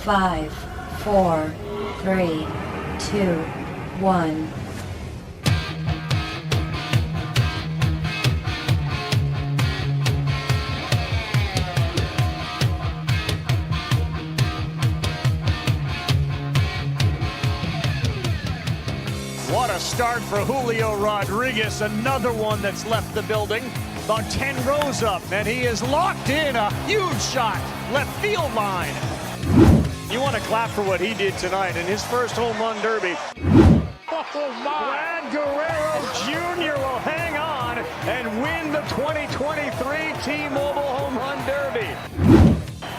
5, 4, 3, 2, 1. What a start for Julio Rodriguez, another one that's left the building. About 10 rows up, and he is locked in a huge shot, left field line. You want to clap for what he did tonight in his first home run derby. Oh my! Vlad Guerrero Jr. will hang on and win the 2023 T-Mobile Home Run Derby.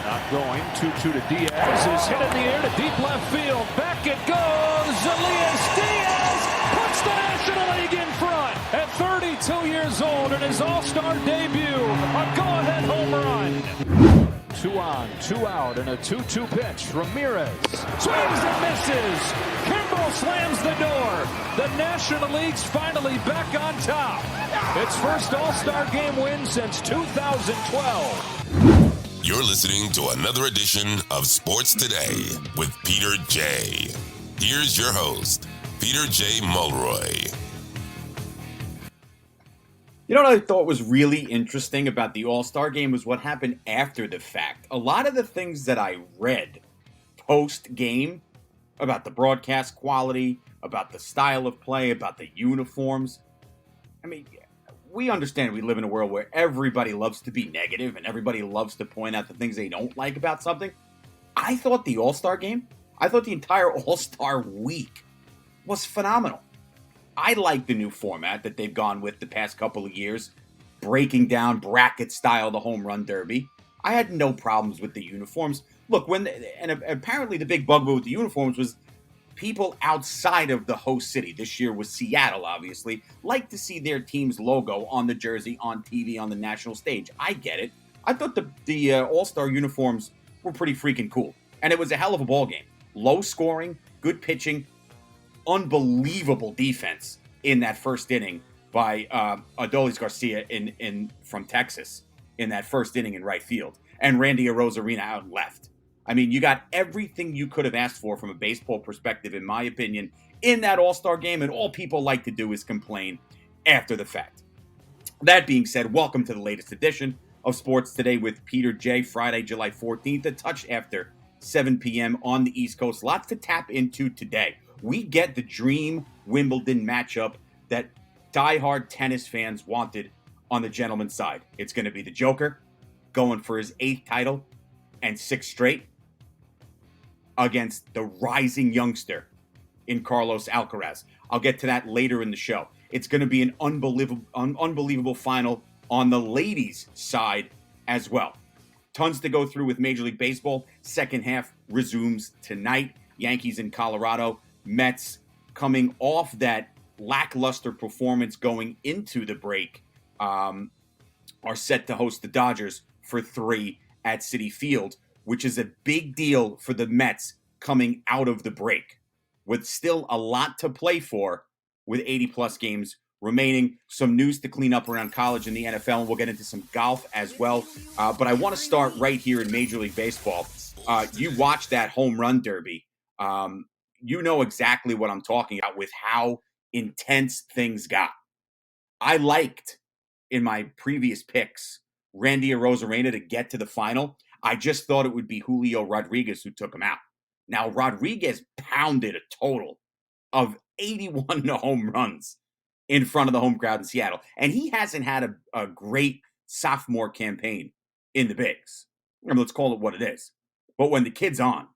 Not going, 2-2 to Diaz, is hit in the air to deep left field. Back it goes, Elias Diaz puts the National League in front at 32 years old in his All-Star debut. A go-ahead home run. 2 on, 2 out, and a 2-2 pitch. Ramirez swings and misses. Kimbrel slams the door. The National League's finally back on top. Its first All-Star game win since 2012. You're listening to another edition of Sports Today with Peter J. Here's your host, Peter J. Mulroy. You know what I thought was really interesting about the All-Star game was what happened after the fact. A lot of the things that I read post-game about the broadcast quality, about the style of play, about the uniforms. I mean, we understand we live in a world where everybody loves to be negative and everybody loves to point out the things they don't like about something. I thought the All-Star game, I thought the entire All-Star week was phenomenal. I like the new format that they've gone with the past couple of years, breaking down bracket style the home run derby. I had no problems with the uniforms. Look, apparently the big bugaboo with the uniforms was people outside of the host city. This year was Seattle, obviously, like to see their team's logo on the jersey, on TV, on the national stage. I get it. I thought the All-Star uniforms were pretty freaking cool. And it was a hell of a ball game. Low scoring, good pitching, unbelievable defense in that first inning by Adolis Garcia from Texas in that first inning in right field. And Randy Arozarena out left. I mean, you got everything you could have asked for from a baseball perspective, in my opinion, in that All-Star game, and all people like to do is complain after the fact. That being said, welcome to the latest edition of Sports Today with Peter J. Friday, July 14th, a touch after 7 p.m. on the East Coast. Lots to tap into today. We get the dream Wimbledon matchup that diehard tennis fans wanted on the gentleman's side. It's going to be the Joker going for his 8th title and 6th straight against the rising youngster in Carlos Alcaraz. I'll get to that later in the show. It's going to be an unbelievable final on the ladies' side as well. Tons to go through with Major League Baseball. Second half resumes tonight. Yankees in Colorado. Mets coming off that lackluster performance going into the break are set to host the Dodgers for 3 at Citi Field, which is a big deal for the Mets coming out of the break, with still a lot to play for with 80-plus games remaining. Some news to clean up around college and the NFL, and we'll get into some golf as well. But I want to start right here in Major League Baseball. You watched that home run derby. You know exactly what I'm talking about with how intense things got. I liked, in my previous picks, Randy Arozarena to get to the final. I just thought it would be Julio Rodriguez who took him out. Now, Rodriguez pounded a total of 81 home runs in front of the home crowd in Seattle. And he hasn't had a great sophomore campaign in the bigs. Let's call it what it is. But when the kid's on,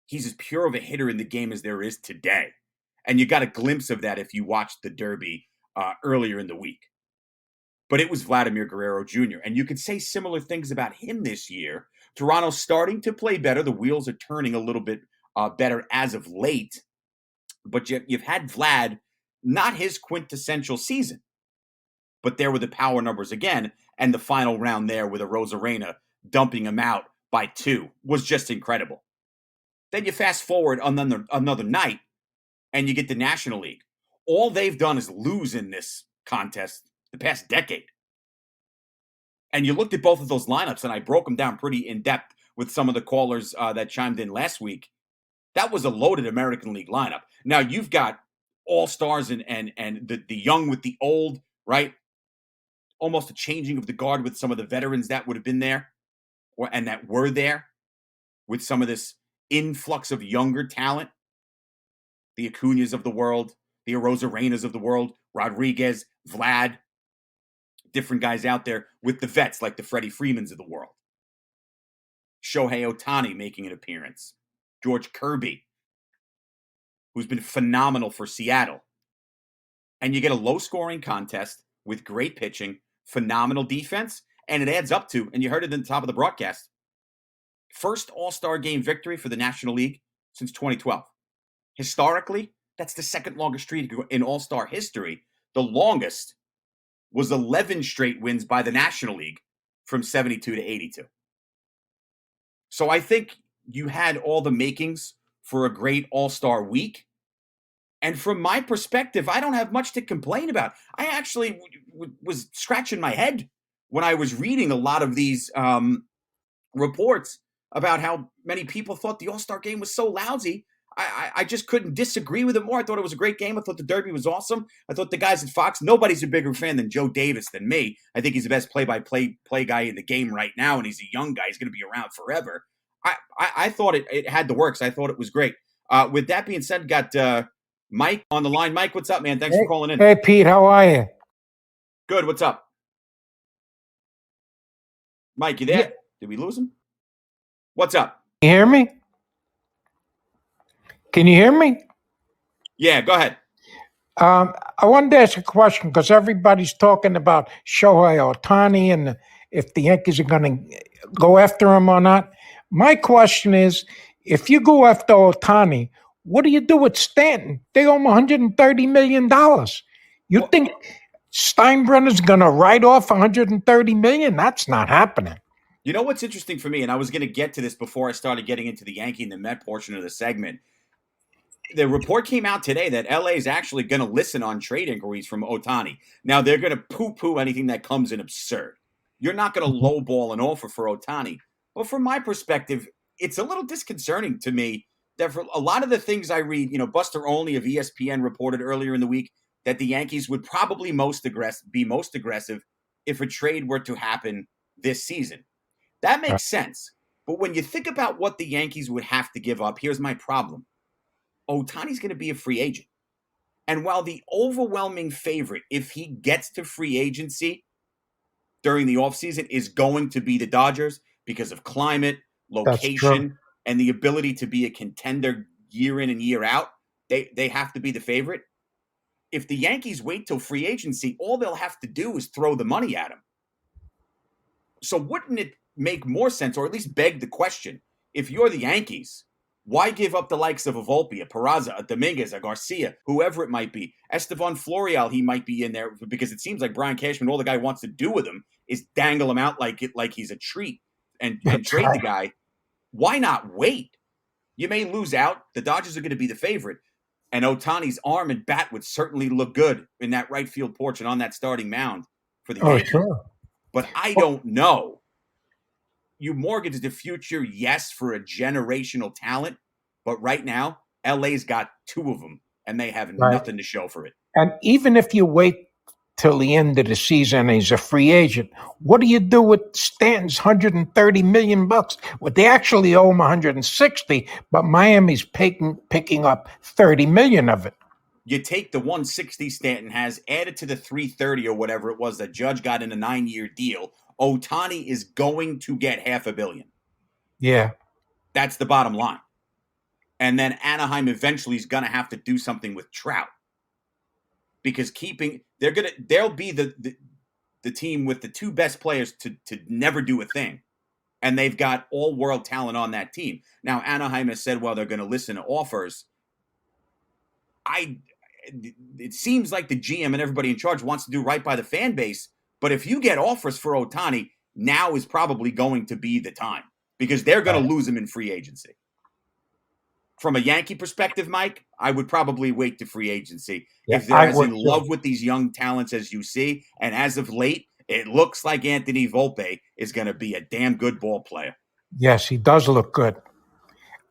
he's as pure of a hitter in the game as there is today. And you got a glimpse of that if you watched the Derby earlier in the week. But it was Vladimir Guerrero Jr. And you could say similar things about him this year. Toronto's starting to play better. The wheels are turning a little bit better as of late. But you've had Vlad, not his quintessential season. But there were the power numbers again. And the final round there with Arozarena dumping him out by 2 was just incredible. Then you fast forward another night, and you get the National League. All they've done is lose in this contest the past decade. And you looked at both of those lineups, and I broke them down pretty in depth with some of the callers that chimed in last week. That was a loaded American League lineup. Now you've got all-stars and the young with the old, right? Almost a changing of the guard with some of the veterans that would have been there and that were there with some of this influx of younger talent. The Acuñas of the world, the Arozarenas of the world, Rodriguez, Vlad, different guys out there with the vets like the Freddie Freemans of the world. Shohei Ohtani making an appearance. George Kirby, who's been phenomenal for Seattle. And you get a low-scoring contest with great pitching, phenomenal defense, and it adds up to, and you heard it at the top of the broadcast, first All-Star Game victory for the National League since 2012. Historically, that's the second longest streak in All-Star history. The longest was 11 straight wins by the National League from 72 to 82. So I think you had all the makings for a great All-Star week. And from my perspective, I don't have much to complain about. I actually was scratching my head when I was reading a lot of these reports about how many people thought the All-Star game was so lousy. I just couldn't disagree with it more. I thought it was a great game. I thought the Derby was awesome. I thought the guys at Fox, nobody's a bigger fan than Joe Davis than me. I think he's the best play-by-play guy in the game right now, and he's a young guy. He's going to be around forever. I thought it had the works. I thought it was great. With that being said, got Mike on the line. Mike, what's up, man? Thanks for calling in. Hey, Pete, how are you? Good. What's up? Mike, you there? Yeah. Did we lose him? What's up? Can you hear me? Can you hear me? Yeah, go ahead. I wanted to ask a question because everybody's talking about Shohei Ohtani and if the Yankees are going to go after him or not. My question is, if you go after Ohtani, what do you do with Stanton? They owe him $130 million. You think Steinbrenner's going to write off $130 million? That's not happening. You know what's interesting for me, and I was going to get to this before I started getting into the Yankee and the Met portion of the segment. The report came out today that LA is actually going to listen on trade inquiries from Ohtani. Now, they're going to poo-poo anything that comes in absurd. You're not going to lowball an offer for Ohtani. But from my perspective, it's a little disconcerting to me that for a lot of the things I read, Buster Olney of ESPN reported earlier in the week that the Yankees would probably be most aggressive if a trade were to happen this season. That makes sense. But when you think about what the Yankees would have to give up, here's my problem. Ohtani's going to be a free agent. And while the overwhelming favorite, if he gets to free agency during the offseason, is going to be the Dodgers because of climate, location, and the ability to be a contender year in and year out, they have to be the favorite. If the Yankees wait till free agency, all they'll have to do is throw the money at him. So wouldn't it make more sense, or at least beg the question, if you're the Yankees, why give up the likes of a Volpe, a Peraza, a Dominguez, a Garcia, whoever it might be? Estevan Florial, he might be in there because it seems like Brian Cashman, all the guy wants to do with him is dangle him out like he's a treat and trade the guy. Why not wait? You may lose out. The Dodgers are going to be the favorite. And Ohtani's arm and bat would certainly look good in that right field porch and on that starting mound for the Yankees. Sure. But I don't know. You mortgage the future, yes, for a generational talent. But right now, LA's got two of them, and they have nothing to show for it. And even if you wait till the end of the season and he's a free agent, what do you do with Stanton's $130 million? Well, they actually owe him $160, but Miami's picking up $30 million of it. You take the $160 Stanton has, added to the $330 or whatever it was that Judge got in a 9-year deal. Ohtani is going to get $500 million. Yeah. That's the bottom line. And then Anaheim eventually is going to have to do something with Trout. Because they'll be the team with the two best players to never do a thing. And they've got all world talent on that team. Now, Anaheim has said, well, they're going to listen to offers. It seems like the GM and everybody in charge wants to do right by the fan base. But if you get offers for Ohtani, now is probably going to be the time because they're going to lose him in free agency. From a Yankee perspective, Mike, I would probably wait to free agency if they're as in love with these young talents as you see. And as of late, it looks like Anthony Volpe is going to be a damn good ball player. Yes, he does look good.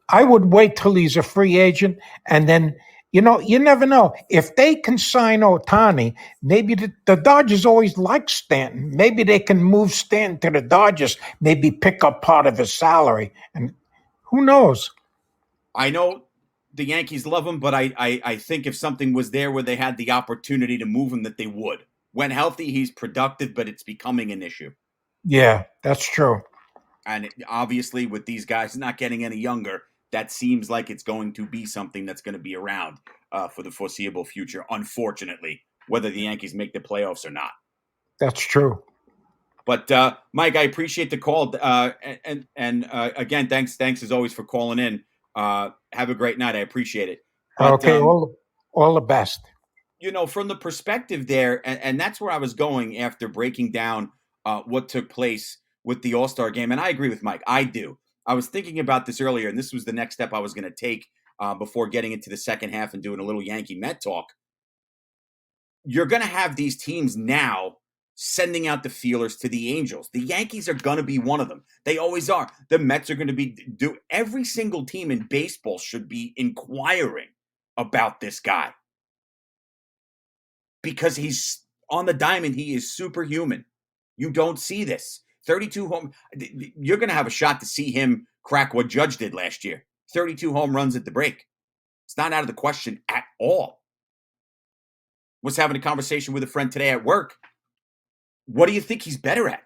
I would wait till he's a free agent, and then, you never know. If they can sign Ohtani, maybe the Dodgers always like Stanton. Maybe they can move Stanton to the Dodgers, maybe pick up part of his salary. And who knows? I know the Yankees love him, but I think if something was there where they had the opportunity to move him, that they would. When healthy, he's productive, but it's becoming an issue. Yeah, that's true. And obviously, with these guys not getting any younger, that seems like it's going to be something that's going to be around for the foreseeable future, unfortunately, whether the Yankees make the playoffs or not. That's true. But Mike, I appreciate the call, and again, thanks as always for calling in. Have a great night. I appreciate it. But, Okay, all the best. From the perspective there, and that's where I was going after breaking down what took place with the All-Star game. And I agree with Mike. I do. I was thinking about this earlier, and this was the next step I was going to take before getting into the second half and doing a little Yankee Met talk. You're going to have these teams now sending out the feelers to the Angels. The Yankees are going to be one of them. They always are. The Mets are going to do. Every single team in baseball should be inquiring about this guy. Because he's on the diamond, he is superhuman. You don't see this. 32 home. You're going to have a shot to see him crack what Judge did last year. 32 home runs at the break. It's not out of the question at all. Was having a conversation with a friend today at work. What do you think he's better at?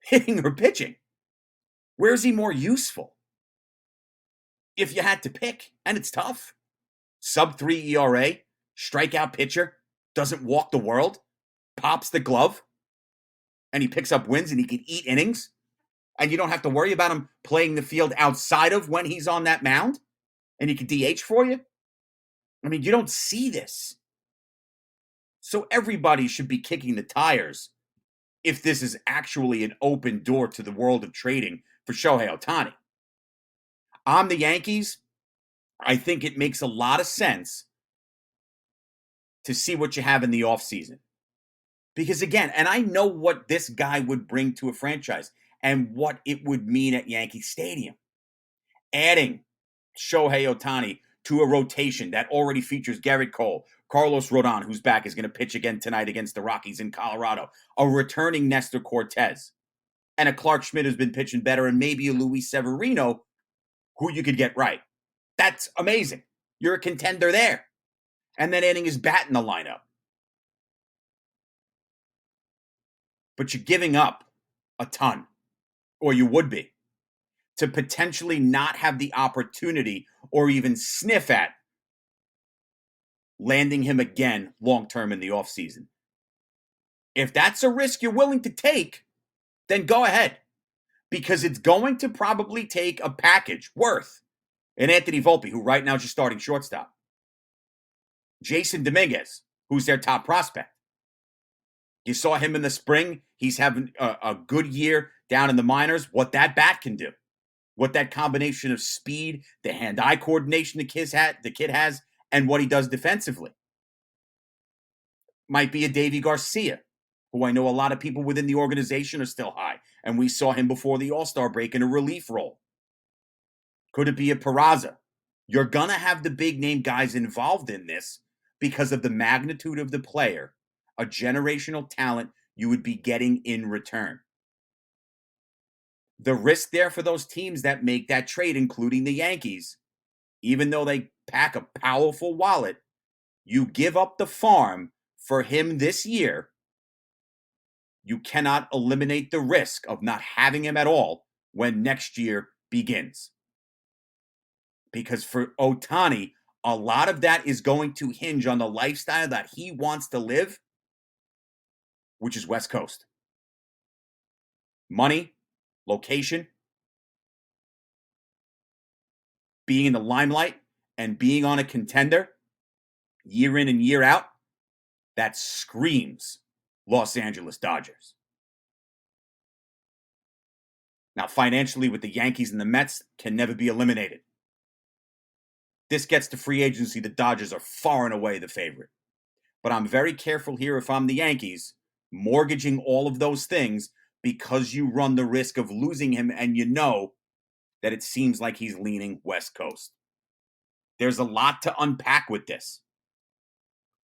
Hitting or pitching? Where is he more useful? If you had to pick, and it's tough. Sub-3 ERA, strikeout pitcher, doesn't walk the world, pops the glove, and he picks up wins and he can eat innings, and you don't have to worry about him playing the field outside of when he's on that mound, and he can DH for you. I mean, you don't see this. So everybody should be kicking the tires if this is actually an open door to the world of trading for Shohei Ohtani. I'm the Yankees. I think it makes a lot of sense to see what you have in the offseason. Because again, and I know what this guy would bring to a franchise and what it would mean at Yankee Stadium. Adding Shohei Ohtani to a rotation that already features Garrett Cole, Carlos Rodon, who's back, is going to pitch again tonight against the Rockies in Colorado, a returning Nestor Cortez, and a Clark Schmidt who's been pitching better, and maybe a Luis Severino, who you could get right. That's amazing. You're a contender there. And then adding his bat in the lineup. But you're giving up a ton, or you would be, to potentially not have the opportunity or even sniff at landing him again long-term in the offseason. If that's a risk you're willing to take, then go ahead. Because it's going to probably take a package worth an Anthony Volpe, who right now is just starting shortstop. Jason Dominguez, who's their top prospect. You saw him in the spring. He's having a good year down in the minors. What that bat can do. What that combination of speed, the hand-eye coordination the kid has, and what he does defensively. Might be a Davy Garcia, who I know a lot of people within the organization are still high. And we saw him before the All-Star break in a relief role. Could it be a Peraza? You're going to have the big-name guys involved in this because of the magnitude of the player, a generational talent you would be getting in return. The risk there for those teams that make that trade, including the Yankees, even though they pack a powerful wallet, you give up the farm for him this year. You cannot eliminate the risk of not having him at all when next year begins. Because for Ohtani, a lot of that is going to hinge on the lifestyle that he wants to live, which is West Coast. Money, location, being in the limelight, and being on a contender year in and year out, that screams Los Angeles Dodgers. Now, financially, with the Yankees and the Mets, can never be eliminated. This gets to free agency. The Dodgers are far and away the favorite. But I'm very careful here if I'm the Yankees, mortgaging all of those things because you run the risk of losing him, and you know that it seems like he's leaning West Coast. There's a lot to unpack with this.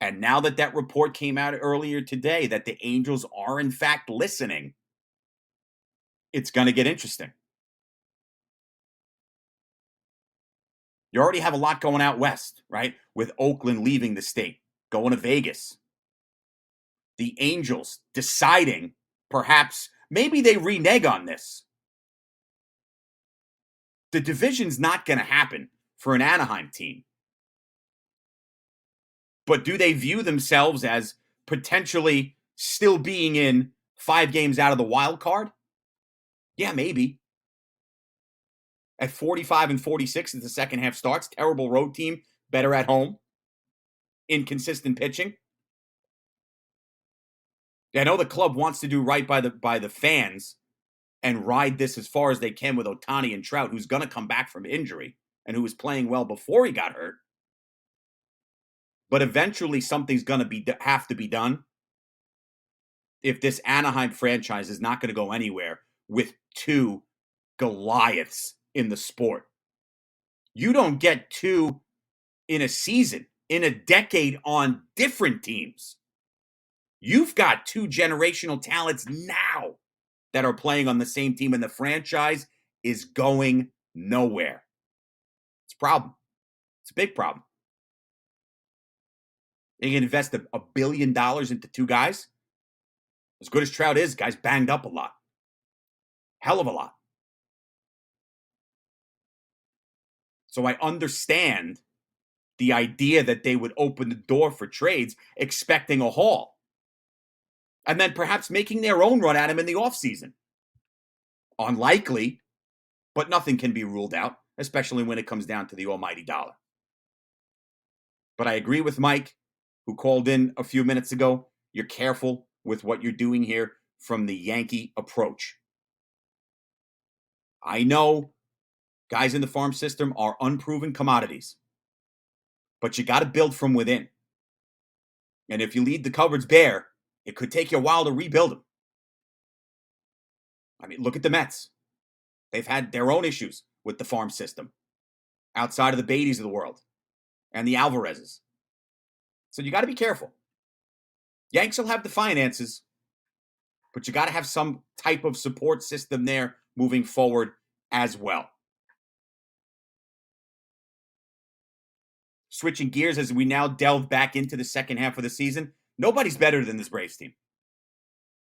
And now that that report came out earlier today that the Angels are in fact listening, it's going to get interesting. You already have a lot going out west, right? With Oakland leaving the state, going to Vegas. The Angels deciding, perhaps, maybe they renege on this. The division's not going to happen for an Anaheim team. But do they view themselves as potentially still being in 5 games out of the wild card? Yeah, maybe. At 45 and 46 as the second half starts, terrible road team, better at home, inconsistent pitching. I know the club wants to do right by the fans and ride this as far as they can with Ohtani and Trout, who's going to come back from injury and who was playing well before he got hurt. But eventually something's going to have to be done if this Anaheim franchise is not going to go anywhere with 2 Goliaths in the sport. You don't get 2 in a season, in a decade on different teams. You've got 2 generational talents now that are playing on the same team, and the franchise is going nowhere. It's a problem. It's a big problem. You can invest $1 billion into 2 guys. As good as Trout is, guys banged up a lot. Hell of a lot. So I understand the idea that they would open the door for trades expecting a haul. And then perhaps making their own run at him in the offseason. Unlikely, but nothing can be ruled out, especially when it comes down to the almighty dollar. But I agree with Mike, who called in a few minutes ago. You're careful with what you're doing here from the Yankee approach. I know guys in the farm system are unproven commodities, but you got to build from within. And if you leave the cupboards bare, it could take you a while to rebuild them. I mean, look at the Mets. They've had their own issues with the farm system outside of the Beattys of the world and the Alvarezes. So you got to be careful. Yanks will have the finances, but you got to have some type of support system there moving forward as well. Switching gears as we now delve back into the second half of the season, nobody's better than this Braves team.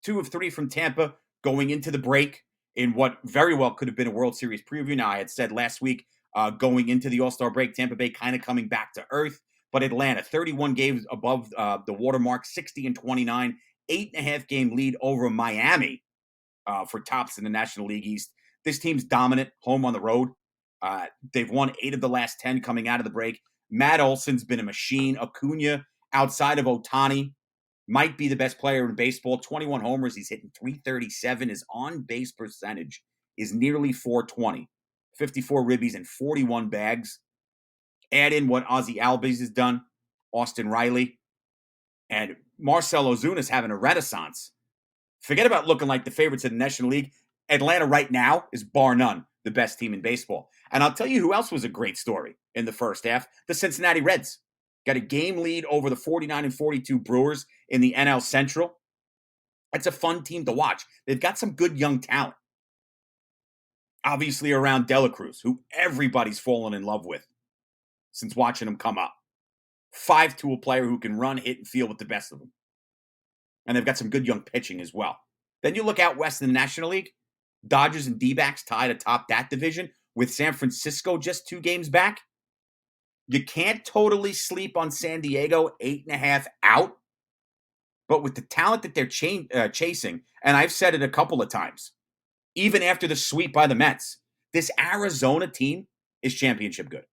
2 of 3 from Tampa going into the break in what very well could have been a World Series preview. Now, I had said last week going into the All-Star break, Tampa Bay kind of coming back to earth. But Atlanta, 31 games above the watermark, 60 and 29, 8.5 game lead over Miami for tops in the National League East. This team's dominant, home on the road. They've won 8 of the last 10 coming out of the break. Matt Olson's been a machine. Acuna, outside of Ohtani, might be the best player in baseball. 21 homers. He's hitting .337. His on-base percentage is nearly .420. 54 ribbies and 41 bags. Add in what Ozzie Albies has done, Austin Riley, and Marcell Ozuna's having a renaissance. Forget about looking like the favorites in the National League. Atlanta right now is bar none the best team in baseball. And I'll tell you who else was a great story in the first half. The Cincinnati Reds got a game lead over the 49 and 42 Brewers in the NL Central. It's a fun team to watch. They've got some good young talent. Obviously around Dela Cruz, who everybody's fallen in love with since watching him come up. 5-tool player who can run, hit, and field with the best of them. And they've got some good young pitching as well. Then you look out west in the National League. Dodgers and D-backs tied atop that division with San Francisco just 2 games back. You can't totally sleep on San Diego, 8.5 out. But with the talent that they're chasing, and I've said it a couple of times, even after the sweep by the Mets, this Arizona team is championship good.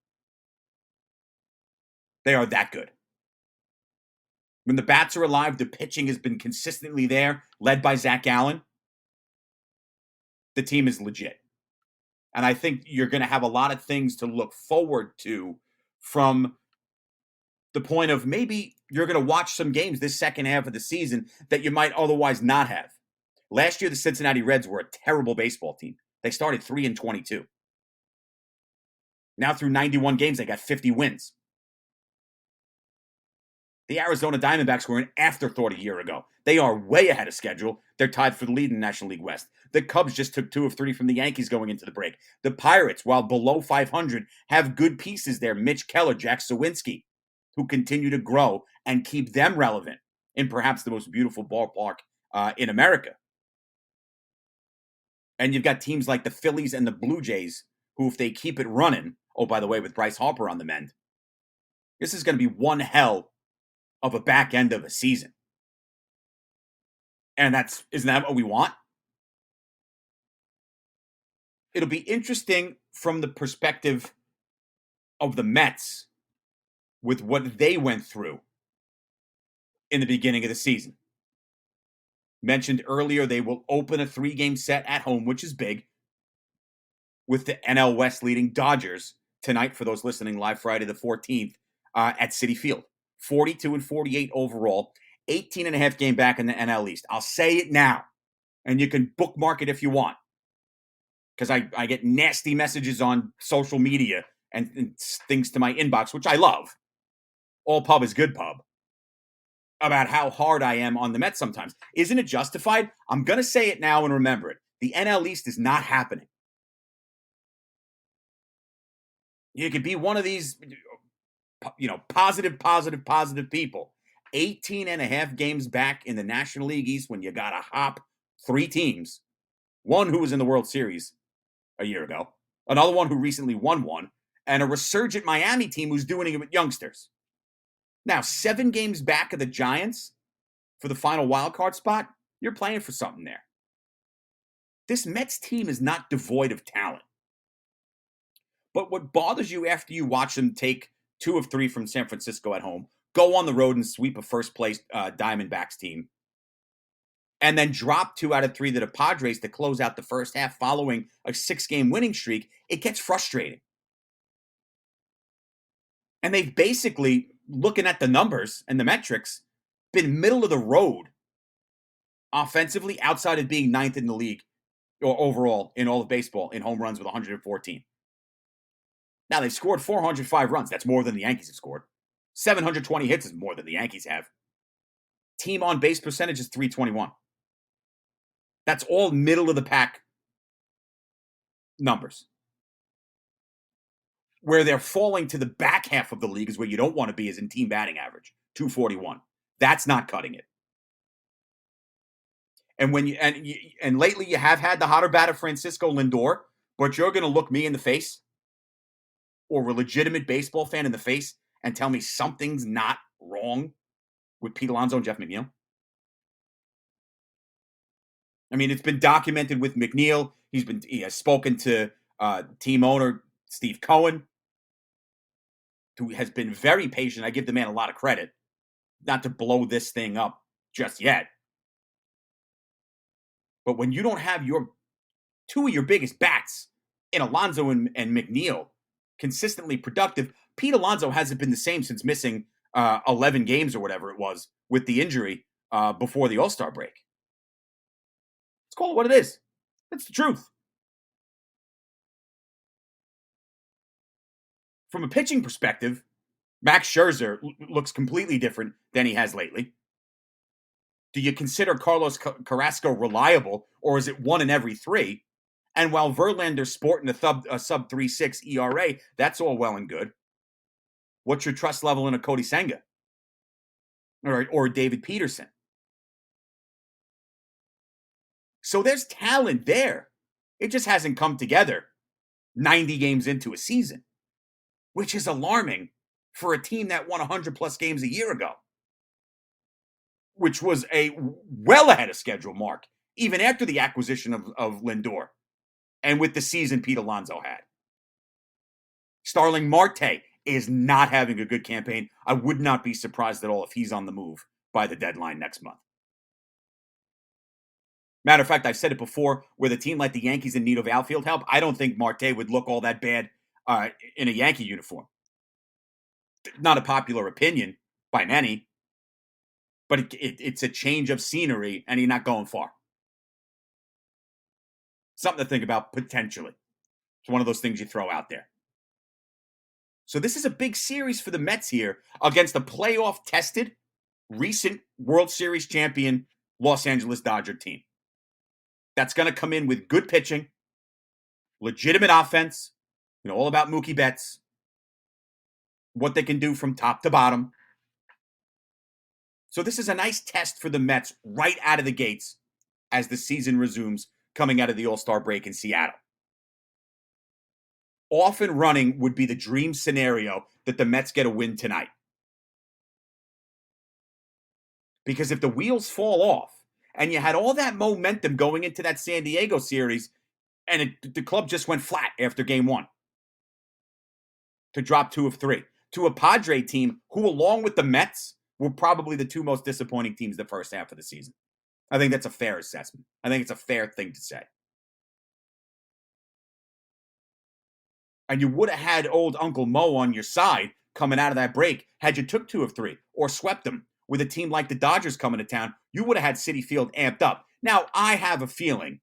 They are that good. When the bats are alive, the pitching has been consistently there, led by Zach Allen. The team is legit. And I think you're going to have a lot of things to look forward to from the point of maybe you're going to watch some games this second half of the season that you might otherwise not have. Last year, the Cincinnati Reds were a terrible baseball team. They started 3 and 22. Now through 91 games, they got 50 wins. The Arizona Diamondbacks were an afterthought a year ago. They are way ahead of schedule. They're tied for the lead in the National League West. The Cubs just took 2 of 3 from the Yankees going into the break. The Pirates, while below 500, have good pieces there. Mitch Keller, Jack Sawinski, who continue to grow and keep them relevant in perhaps the most beautiful ballpark in America. And you've got teams like the Phillies and the Blue Jays, who, if they keep it running, oh, by the way, with Bryce Harper on the mend, this is going to be one hell of a back end of a season. And isn't that what we want? It'll be interesting from the perspective of the Mets with what they went through in the beginning of the season. Mentioned earlier, they will open a 3-game set at home, which is big, with the NL West leading Dodgers tonight for those listening live Friday the 14th at Citi Field. 42-48 overall, 18.5 game back in the NL East. I'll say it now, and you can bookmark it if you want, because I get nasty messages on social media and things to my inbox, which I love. All pub is good pub. About how hard I am on the Mets sometimes. Isn't it justified? I'm going to say it now and remember it. The NL East is not happening. You could be one of these, positive people. 18.5 games back in the National League East when you got to hop 3 teams. One who was in the World Series a year ago, another one who recently won one, and a resurgent Miami team who's doing it with youngsters. Now, 7 games back of the Giants for the final wild card spot, you're playing for something there. This Mets team is not devoid of talent. But what bothers you after you watch them take 2 of 3 from San Francisco at home, go on the road and sweep a first-place Diamondbacks team, and then drop 2 out of 3 to the Padres to close out the first half following a 6-game winning streak, it gets frustrating. And they've basically, looking at the numbers and the metrics, been middle of the road offensively outside of being 9th in the league or overall in all of baseball in home runs with 114. Now, they've scored 405 runs. That's more than the Yankees have scored. 720 hits is more than the Yankees have. Team on base percentage is .321. That's all middle of the pack numbers. Where they're falling to the back half of the league is where you don't want to be, is in team batting average, .241. That's not cutting it. And and lately you have had the hotter batter Francisco Lindor, but you're going to look me in the face or a legitimate baseball fan in the face and tell me something's not wrong with Pete Alonso and Jeff McNeil? I mean, it's been documented with McNeil. He has spoken to team owner Steve Cohen, who has been very patient. I give the man a lot of credit, not to blow this thing up just yet. But when you don't have 2 of your biggest bats in Alonso and McNeil consistently productive, Pete Alonso hasn't been the same since missing 11 games or whatever it was with the injury before the All-Star break. Let's call it what it is. That's the truth. From a pitching perspective, Max Scherzer looks completely different than he has lately. Do you consider Carlos Carrasco reliable, or is it 1 in every 3? And while Verlander's sporting a sub 3.6 ERA, that's all well and good. What's your trust level in a Cody Senga or David Peterson? So there's talent there. It just hasn't come together 90 games into a season, which is alarming for a team that won 100-plus games a year ago, which was a well ahead of schedule mark, even after the acquisition of Lindor and with the season Pete Alonso had. Starling Marte is not having a good campaign. I would not be surprised at all if he's on the move by the deadline next month. Matter of fact, I've said it before, with a team like the Yankees in need of outfield help, I don't think Marte would look all that bad in a Yankee uniform. Not a popular opinion by many, but it's a change of scenery, and he's not going far. Something to think about potentially. It's one of those things you throw out there. So this is a big series for the Mets here against the playoff-tested, recent World Series champion Los Angeles Dodger team. That's going to come in with good pitching, legitimate offense, all about Mookie Betts, what they can do from top to bottom. So this is a nice test for the Mets right out of the gates as the season resumes coming out of the All-Star break in Seattle. Off and running would be the dream scenario that the Mets get a win tonight. Because if the wheels fall off and you had all that momentum going into that San Diego series and the club just went flat after game one to drop 2 of 3 to a Padre team who, along with the Mets, were probably the 2 most disappointing teams the first half of the season. I think that's a fair assessment. I think it's a fair thing to say. And you would have had old Uncle Mo on your side coming out of that break had you took 2 of 3 or swept them with a team like the Dodgers coming to town. You would have had Citi Field amped up. Now, I have a feeling,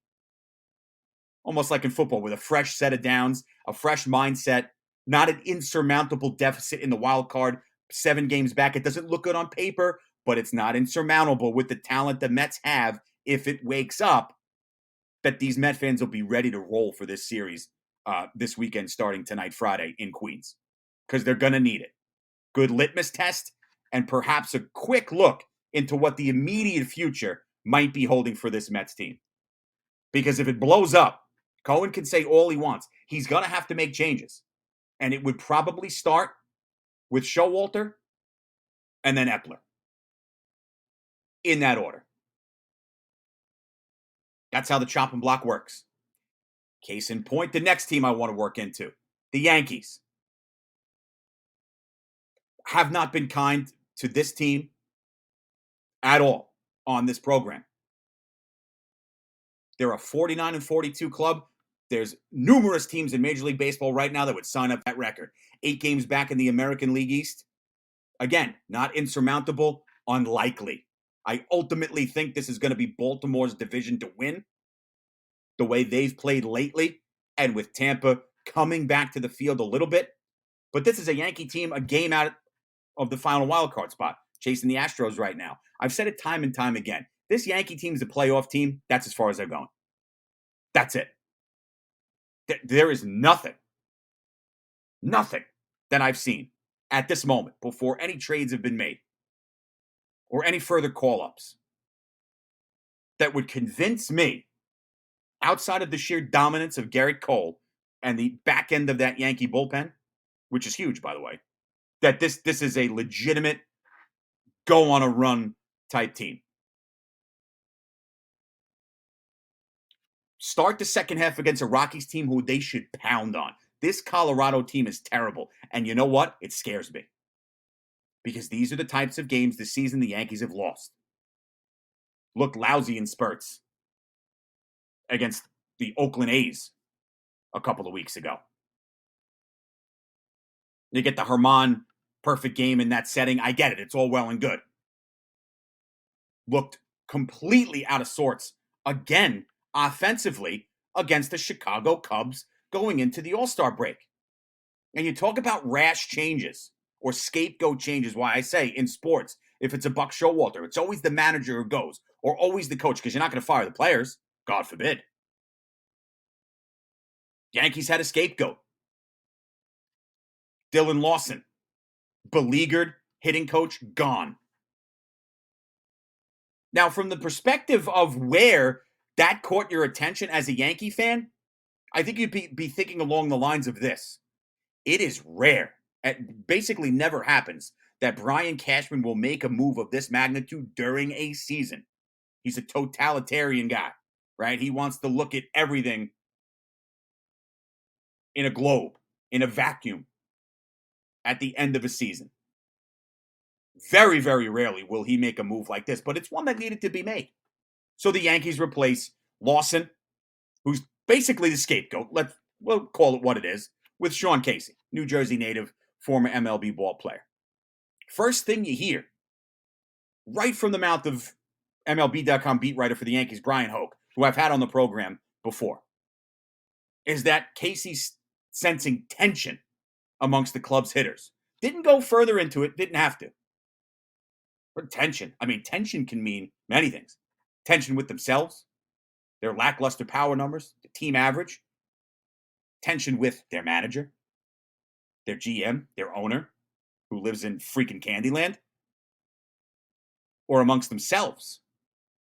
almost like in football, with a fresh set of downs, a fresh mindset, not an insurmountable deficit in the wild card, 7 games back. It doesn't look good on paper, but it's not insurmountable with the talent the Mets have. If it wakes up, that these Met fans will be ready to roll for this series this weekend starting tonight, Friday, in Queens, because they're going to need it. Good litmus test and perhaps a quick look into what the immediate future might be holding for this Mets team. Because if it blows up, Cohen can say all he wants. He's going to have to make changes. And it would probably start with Showalter and then Epler. In that order. That's how the chop and block works. Case in point, the next team I want to work into, the Yankees, have not been kind to this team at all on this program. They're a 49-42 club. There's numerous teams in Major League Baseball right now that would sign up that record. 8 games back in the American League East. Again, not insurmountable, unlikely. I ultimately think this is going to be Baltimore's division to win, the way they've played lately, and with Tampa coming back to the field a little bit. But this is a Yankee team a game out of the final wildcard spot, chasing the Astros right now. I've said it time and time again. This Yankee team is a playoff team. That's as far as they're going. That's it. There is nothing that I've seen at this moment before any trades have been made or any further call-ups that would convince me, outside of the sheer dominance of Garrett Cole and the back end of that Yankee bullpen, which is huge, by the way, that this is a legitimate go-on-a-run type team. Start the second half against a Rockies team who they should pound on. This Colorado team is terrible. And you know what? It scares me. Because these are the types of games this season the Yankees have lost. Looked lousy in spurts against the Oakland A's a couple of weeks ago. You get the Herman perfect game in that setting. I get it. It's all well and good. Looked completely out of sorts again offensively against the Chicago Cubs going into the All-Star break. And you talk about rash changes or scapegoat changes. Why I say in sports, if it's a Buck Showalter, it's always the manager who goes or always the coach because you're not going to fire the players. God forbid. Yankees had a scapegoat. Dylan Lawson, beleaguered hitting coach, gone. Now, from the perspective of where that caught your attention as a Yankee fan, I think you'd be thinking along the lines of this. It is rare, it basically never happens, that Brian Cashman will make a move of this magnitude during a season. He's a totalitarian guy, right? He wants to look at everything in a globe, in a vacuum, at the end of a season. Very, very rarely will he make a move like this, but it's one that needed to be made. So the Yankees replace Lawson, who's basically the scapegoat, we'll call it what it is, with Sean Casey, New Jersey native, former MLB ball player. First thing you hear, right from the mouth of MLB.com beat writer for the Yankees, Brian Hoke, who I've had on the program before, is that Casey's sensing tension amongst the club's hitters. Didn't go further into it, didn't have to. But tension. I mean, tension can mean many things. Tension with themselves, their lackluster power numbers, the team average. Tension with their manager, their GM, their owner, who lives in freaking Candyland. Or amongst themselves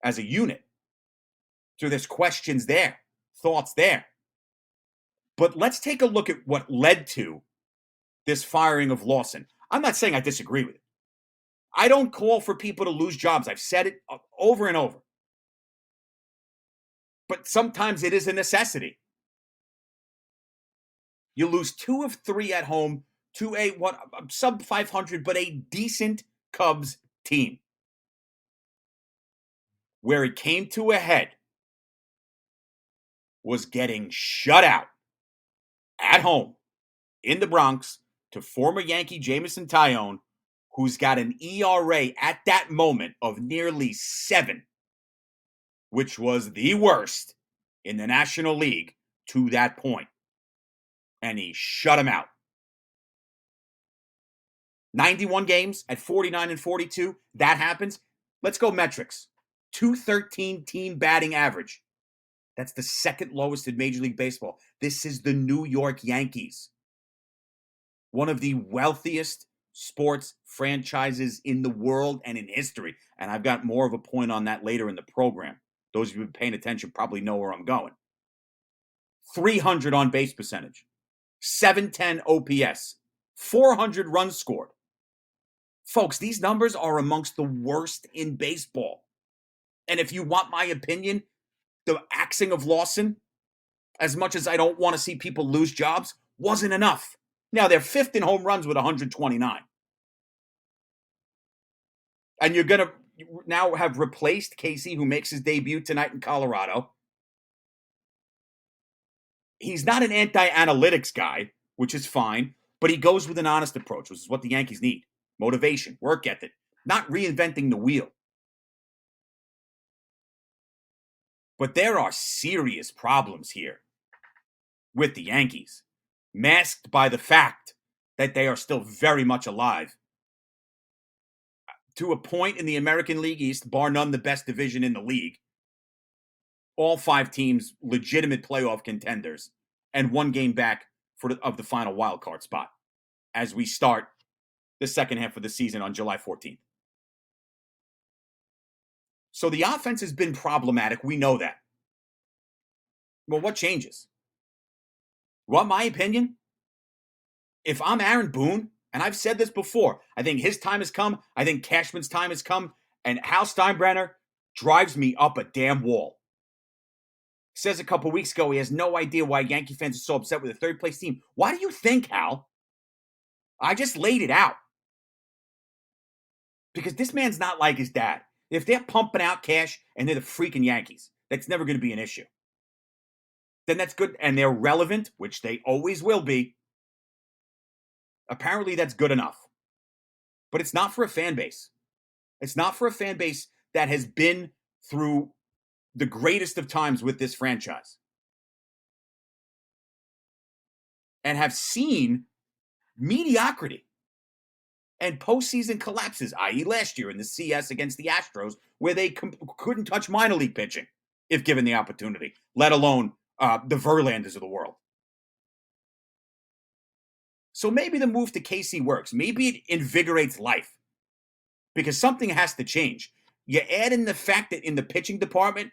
as a unit. So there's questions there, thoughts there. But let's take a look at what led to this firing of Lawson. I'm not saying I disagree with it. I don't call for people to lose jobs. I've said it over and over. But sometimes it is a necessity. You lose 2 of 3 at home to a sub 500, but a decent Cubs team. Where it came to a head was getting shut out at home in the Bronx to former Yankee Jameson Taillon, who's got an ERA at that moment of nearly 7, which was the worst in the National League to that point. And he shut him out. 91 games at 49 and 42. That happens. Let's go metrics. 213 team batting average. That's the second lowest in Major League Baseball. This is the New York Yankees. One of the wealthiest sports franchises in the world and in history. And I've got more of a point on that later in the program. Those of you who've been paying attention probably know where I'm going. 300 on base percentage. 710 OPS. 400 runs scored. Folks, these numbers are amongst the worst in baseball. And if you want my opinion, the axing of Lawson, as much as I don't want to see people lose jobs, wasn't enough. Now, they're 5th in home runs with 129. And you're going to now have replaced Casey, who makes his debut tonight in Colorado. He's not an anti-analytics guy, which is fine, but he goes with an honest approach, which is what the Yankees need. Motivation, work ethic, not reinventing the wheel. But there are serious problems here with the Yankees, masked by the fact that they are still very much alive. To a point in the American League East, bar none the best division in the league, all 5 teams legitimate playoff contenders, and 1 game back of the final wild card spot as we start the second half of the season on July 14th. So the offense has been problematic. We know that. Well, what changes? Want my opinion? If I'm Aaron Boone, and I've said this before, I think his time has come. I think Cashman's time has come. And Hal Steinbrenner drives me up a damn wall. Says a couple weeks ago he has no idea why Yankee fans are so upset with a third-place team. Why do you think, Hal? I just laid it out. Because this man's not like his dad. If they're pumping out cash and they're the freaking Yankees, that's never going to be an issue. Then that's good. And they're relevant, which they always will be. Apparently that's good enough. But it's not for a fan base. It's not for a fan base that has been through the greatest of times with this franchise. And have seen mediocrity and postseason collapses, i.e. last year in the CS against the Astros, where they couldn't touch minor league pitching if given the opportunity, let alone the Verlanders of the world. So maybe the move to Casey works. Maybe it invigorates life because something has to change. You add in the fact that in the pitching department,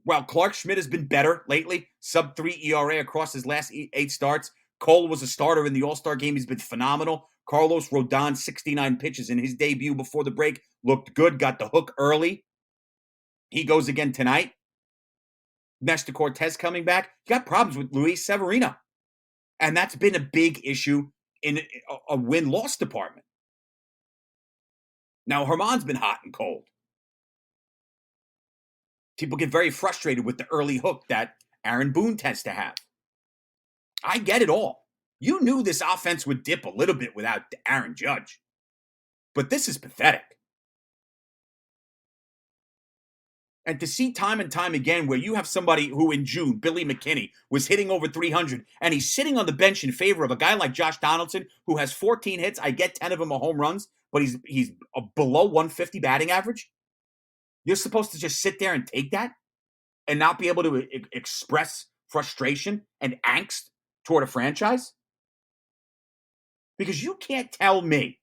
while Clark Schmidt has been better lately, sub-3 ERA across his last 8 starts, Cole was a starter in the All-Star game. He's been phenomenal. Carlos Rodon, 69 pitches in his debut before the break. Looked good, got the hook early. He goes again tonight. Nestor Cortez coming back. You got problems with Luis Severino. And that's been a big issue in a win-loss department. Now, Herman's been hot and cold. People get very frustrated with the early hook that Aaron Boone tends to have. I get it all. You knew this offense would dip a little bit without Aaron Judge. But this is pathetic. And to see time and time again where you have somebody who in June, Billy McKinney, was hitting over 300, and he's sitting on the bench in favor of a guy like Josh Donaldson, who has 14 hits. I get 10 of them are home runs, but he's below 150 batting average. You're supposed to just sit there and take that and not be able to express frustration and angst toward a franchise? Because you can't tell me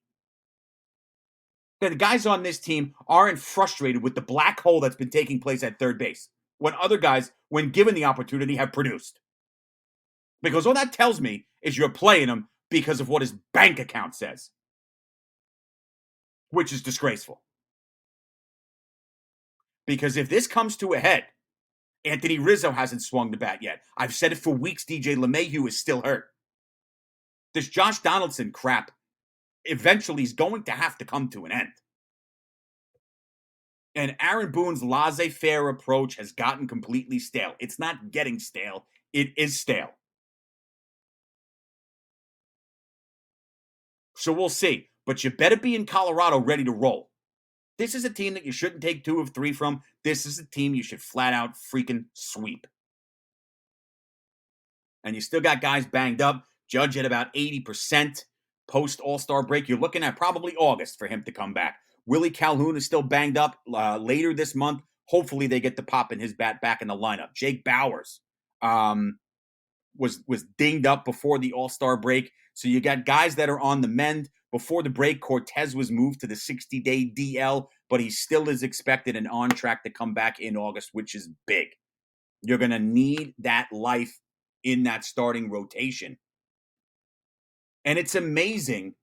that the guys on this team aren't frustrated with the black hole that's been taking place at third base when other guys, when given the opportunity, have produced. Because all that tells me is you're playing him because of what his bank account says, which is disgraceful. Because if this comes to a head, Anthony Rizzo hasn't swung the bat yet. I've said it for weeks. DJ LeMahieu is still hurt. This Josh Donaldson crap eventually is going to have to come to an end. And Aaron Boone's laissez-faire approach has gotten completely stale. It's not getting stale. It is stale. So we'll see. But you better be in Colorado ready to roll. This is a team that you shouldn't take 2 of 3 from. This is a team you should flat out freaking sweep. And you still got guys banged up. Judge at about 80% post All-Star break. You're looking at probably August for him to come back. Willie Calhoun is still banged up later this month. Hopefully they get the pop in his bat back in the lineup. Jake Bowers was dinged up before the All-Star break. So you got guys that are on the mend. Before the break, Cortez was moved to the 60-day DL, but he still is expected and on track to come back in August, which is big. You're going to need that life in that starting rotation. And it's amazing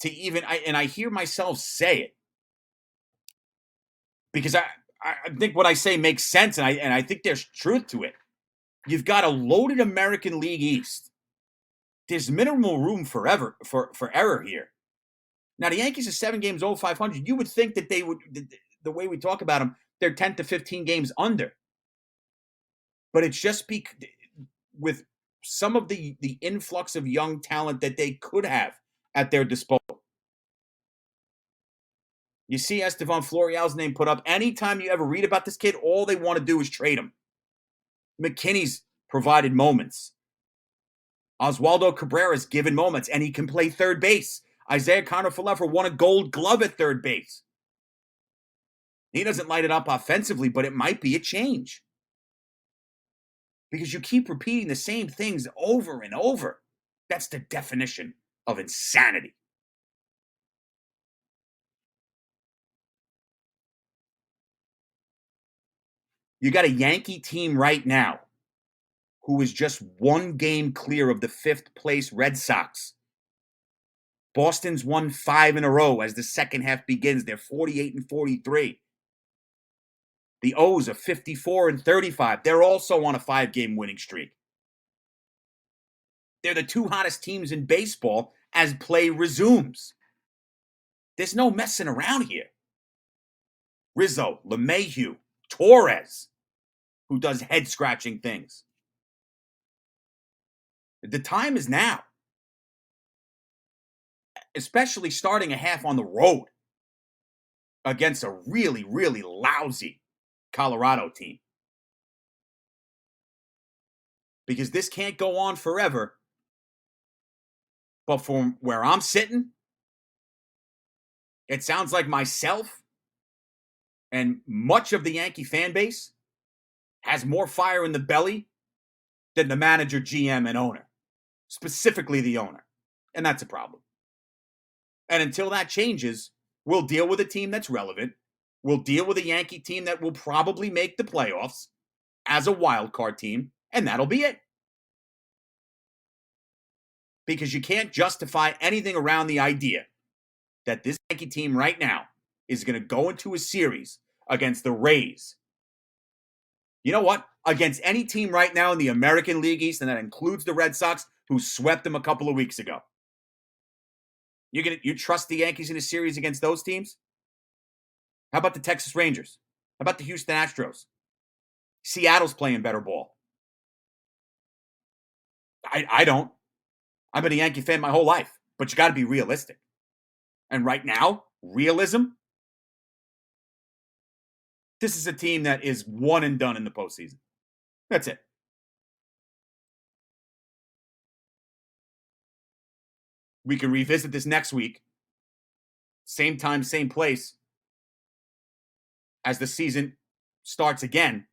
to even, and I hear myself say it, because I think what I say makes sense, and I think there's truth to it. You've got a loaded American League East. There's minimal room for error here. Now, the Yankees are 7 games over 500. You would think that they would, the way we talk about them, they're 10 to 15 games under. But it's just with some of the influx of young talent that they could have at their disposal. You see Estevan Florial's name put up. Anytime you ever read about this kid, all they want to do is trade him. McKinney's provided moments. Oswaldo Cabrera's given moments, and he can play third base. Isaiah Kiner-Falefa won a Gold Glove at third base. He doesn't light it up offensively, but it might be a change. Because you keep repeating the same things over and over. That's the definition of insanity. You got a Yankee team right now who is just 1 game clear of the 5th place Red Sox. Boston's won 5 in a row as the second half begins. They're 48 and 43. The O's are 54 and 35. They're also on a 5-game winning streak. They're the 2 hottest teams in baseball as play resumes. There's no messing around here. Rizzo, LeMahieu, Torres, who does head-scratching things. The time is now. Especially starting a half on the road against a really, really lousy Colorado team. Because this can't go on forever. But from where I'm sitting, it sounds like myself and much of the Yankee fan base has more fire in the belly than the manager, GM, and owner. Specifically the owner. And that's a problem. And until that changes, we'll deal with a team that's relevant. We'll deal with a Yankee team that will probably make the playoffs as a wild card team, and that'll be it. Because you can't justify anything around the idea that this Yankee team right now is going to go into a series against the Rays. You know what? Against any team right now in the American League East, and that includes the Red Sox, who swept them a couple of weeks ago. You trust the Yankees in a series against those teams? How about the Texas Rangers? How about the Houston Astros? Seattle's playing better ball. I don't. I've been a Yankee fan my whole life, but you got to be realistic. And right now, realism This is a team that is one and done in the postseason. That's it. We can revisit this next week. Same time, same place, as the season starts again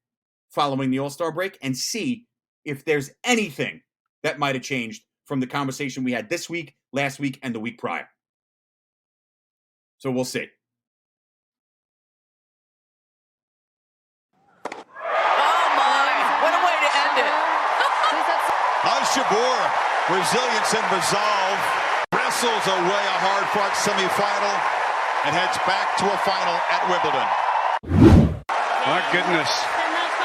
following the All-Star break, and see if there's anything that might have changed from the conversation we had this week, last week, and the week prior. So we'll see. Oh my, what a way to end it. Al-Shabur, resilience and resolve, wrestles away a hard-fought semifinal and heads back to a final at Wimbledon. My goodness,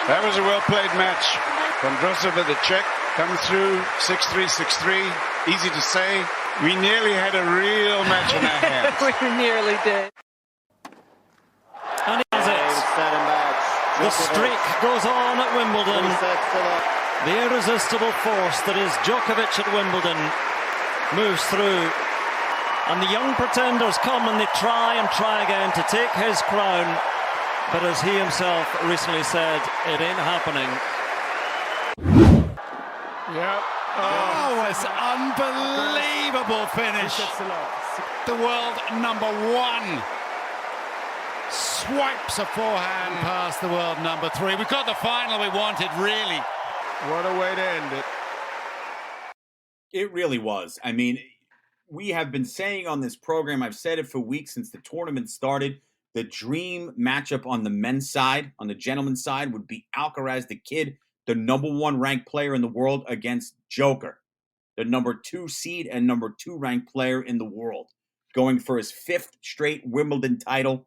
that was a well-played match. Vondrousova, the Czech, comes through 6-3, 6-3. Easy to say. We nearly had a real match in our hands. We nearly did. And he has it. The streak goes on at Wimbledon. The irresistible force that is Djokovic at Wimbledon moves through. And the young pretenders come and they try again to take his crown. But as he himself recently said, it ain't happening. Yep. Oh, it's unbelievable finish. The world number one swipes a forehand past the world number three. We got the final we wanted, really. What a way to end it. It really was. I mean, we have been saying on this program, I've said it for weeks since the tournament started, the dream matchup on the men's side, on the gentleman's side, would be Alcaraz, the kid, the number one ranked player in the world, against Joker, the number 2 seed and number 2 ranked player in the world, going for his 5th straight Wimbledon title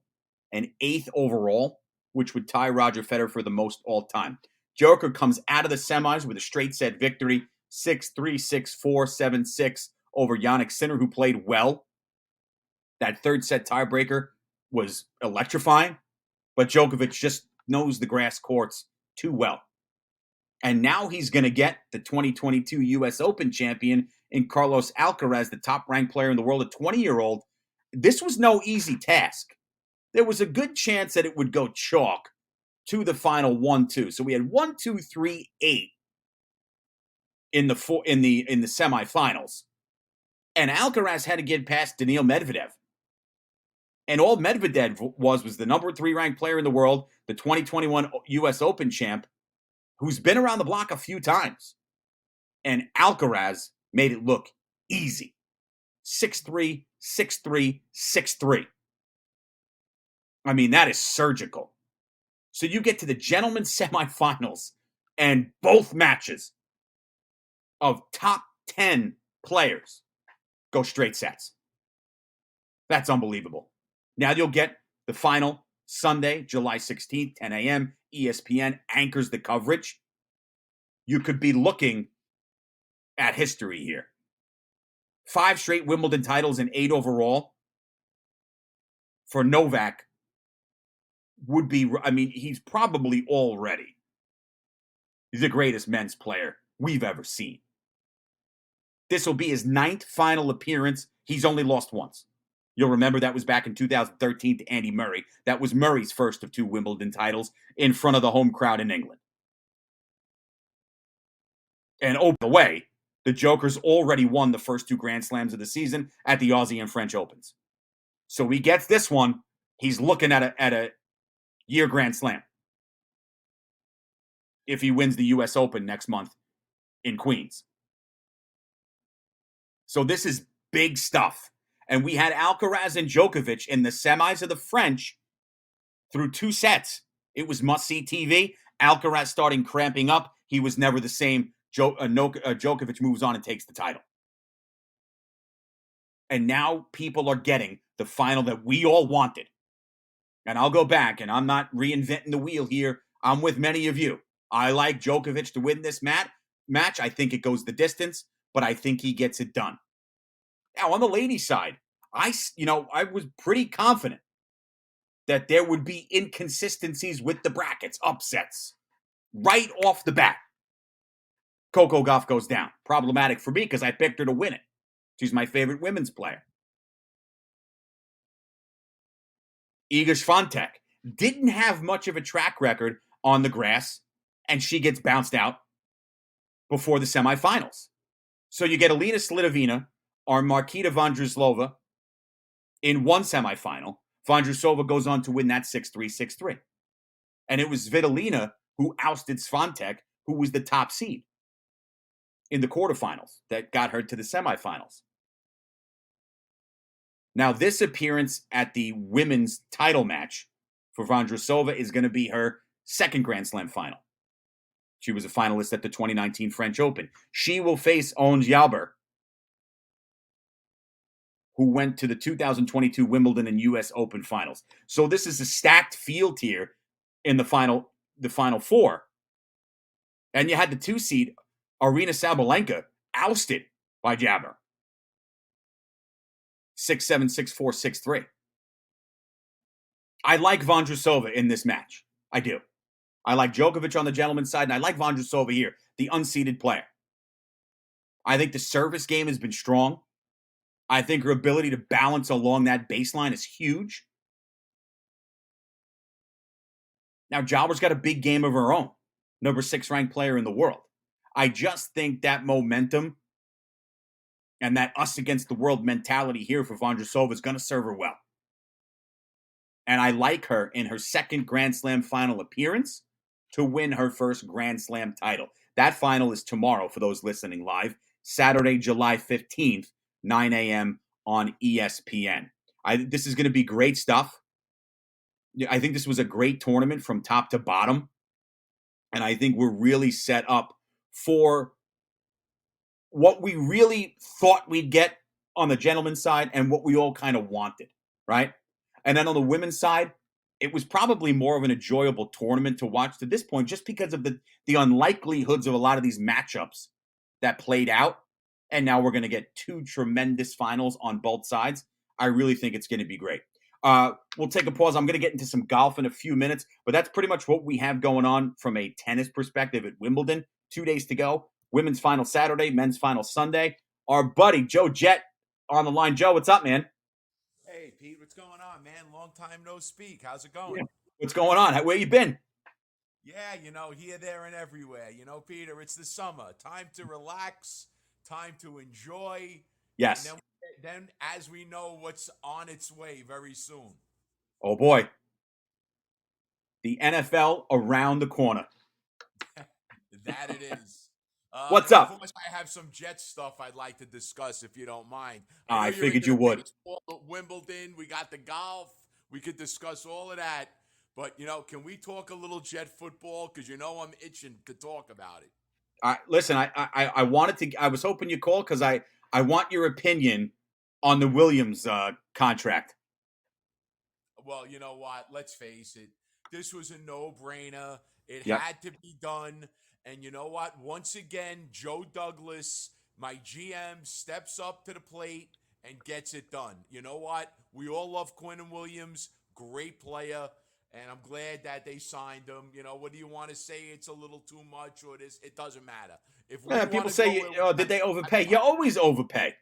and 8th overall, which would tie Roger Federer for the most all time. Joker comes out of the semis with a straight set victory, 6-3, 6-4, 7-6 over Yannick Sinner, who played well. That third set tiebreaker was electrifying, but Djokovic just knows the grass courts too well. And now he's going to get the 2022 U.S. Open champion in Carlos Alcaraz, the top-ranked player in the world, a 20-year-old. This was no easy task. There was a good chance that it would go chalk to the final 1-2. So we had 1-2-3-8 in the semifinals, and Alcaraz had to get past Daniil Medvedev. And all Medvedev was the number 3 ranked player in the world, the 2021 U.S. Open champ, who's been around the block a few times. And Alcaraz made it look easy. 6-3, 6-3, 6-3. I mean, that is surgical. So you get to the gentlemen's semifinals, and both matches of top 10 players go straight sets. That's unbelievable. Now you'll get the final Sunday, July 16th, 10 a.m. ESPN anchors the coverage. You could be looking at history here. 5 straight Wimbledon titles and 8 overall for Novak would be, I mean, he's probably already the greatest men's player we've ever seen. This will be his 9th final appearance. He's only lost once. You'll remember that was back in 2013 to Andy Murray. That was Murray's first of 2 Wimbledon titles in front of the home crowd in England. And oh, by the way, the Joker's already won the first 2 Grand Slams of the season at the Aussie and French Opens. So he gets this one. He's looking at a year Grand Slam if he wins the U.S. Open next month in Queens. So this is big stuff. And we had Alcaraz and Djokovic in the semis of the French through 2 sets. It was must-see TV. Alcaraz starting cramping up. He was never the same. Djokovic moves on and takes the title. And now people are getting the final that we all wanted. And I'll go back, and I'm not reinventing the wheel here. I'm with many of you. I like Djokovic to win this match. I think it goes the distance, but I think he gets it done. Now, on the ladies' side, I was pretty confident that there would be inconsistencies with the brackets, upsets, right off the bat. Coco Gauff goes down. Problematic for me because I picked her to win it. She's my favorite women's player. Iga Swiatek didn't have much of a track record on the grass, and she gets bounced out before the semifinals. So you get Alina Slitovina or Markita Vondrousova in one semifinal. Vondrousova goes on to win that 6-3, 6-3. And it was Svitolina who ousted Swiatek, who was the top seed in the quarterfinals, that got her to the semifinals. Now, this appearance at the women's title match for Vondrousova is going to be her second Grand Slam final. She was a finalist at the 2019 French Open. She will face Ons Jabeur, who went to the 2022 Wimbledon and US Open finals. So this is a stacked field here in the final four. And you had the 2 seed, Aryna Sabalenka, ousted by Jabeur. 6-7, 6-4, 6-3. I like Vondrousova in this match. I do. I like Djokovic on the gentleman's side, and I like Vondrousova here, the unseeded player. I think the service game has been strong. I think her ability to balance along that baseline is huge. Now, Jaber's got a big game of her own. Number 6 ranked player in the world. I just think that momentum and that us against the world mentality here for Vondrousova is going to serve her well. And I like her in her second Grand Slam final appearance to win her first Grand Slam title. That final is tomorrow for those listening live, Saturday, July 15th, 9 a.m. on ESPN. This is going to be great stuff. I think this was a great tournament from top to bottom. And I think we're really set up for what we really thought we'd get on the gentleman's side and what we all kind of wanted, right? And then on the women's side, it was probably more of an enjoyable tournament to watch to this point just because of the unlikelihoods of a lot of these matchups that played out. And now we're going to get 2 tremendous finals on both sides. I really think it's going to be great. We'll take a pause. I'm going to get into some golf in a few minutes, but that's pretty much what we have going on from a tennis perspective at Wimbledon. 2 days to go. Women's final Saturday, men's final Sunday. Our buddy Joe Jett on the line. Joe, what's up, man? Hey, Pete, what's going on, man? Long time no speak. How's it going? Yeah. What's going on? Where you been? Yeah, here, there, and everywhere. Peter, it's the summer. Time to relax. Time to enjoy. Yes. And then, as we know, what's on its way very soon. Oh, boy. The NFL around the corner. That it is. What's up? Of course, I have some Jets stuff I'd like to discuss, if you don't mind. I figured you would. Wimbledon, we got the golf. We could discuss all of that. But, can we talk a little Jet football? Because I'm itching to talk about it. Listen, I wanted to. I was hoping you called because I want your opinion on the Williams contract. Well, you know what? Let's face it. This was a no-brainer. It Yep. had to be done. And you know what? Once again, Joe Douglas, my GM, steps up to the plate and gets it done. You know what? We all love Quinnen Williams. Great player. And I'm glad that they signed him. What do you want to say? It's a little too much or this? It doesn't matter. If People say, did they overpay? You always overpay.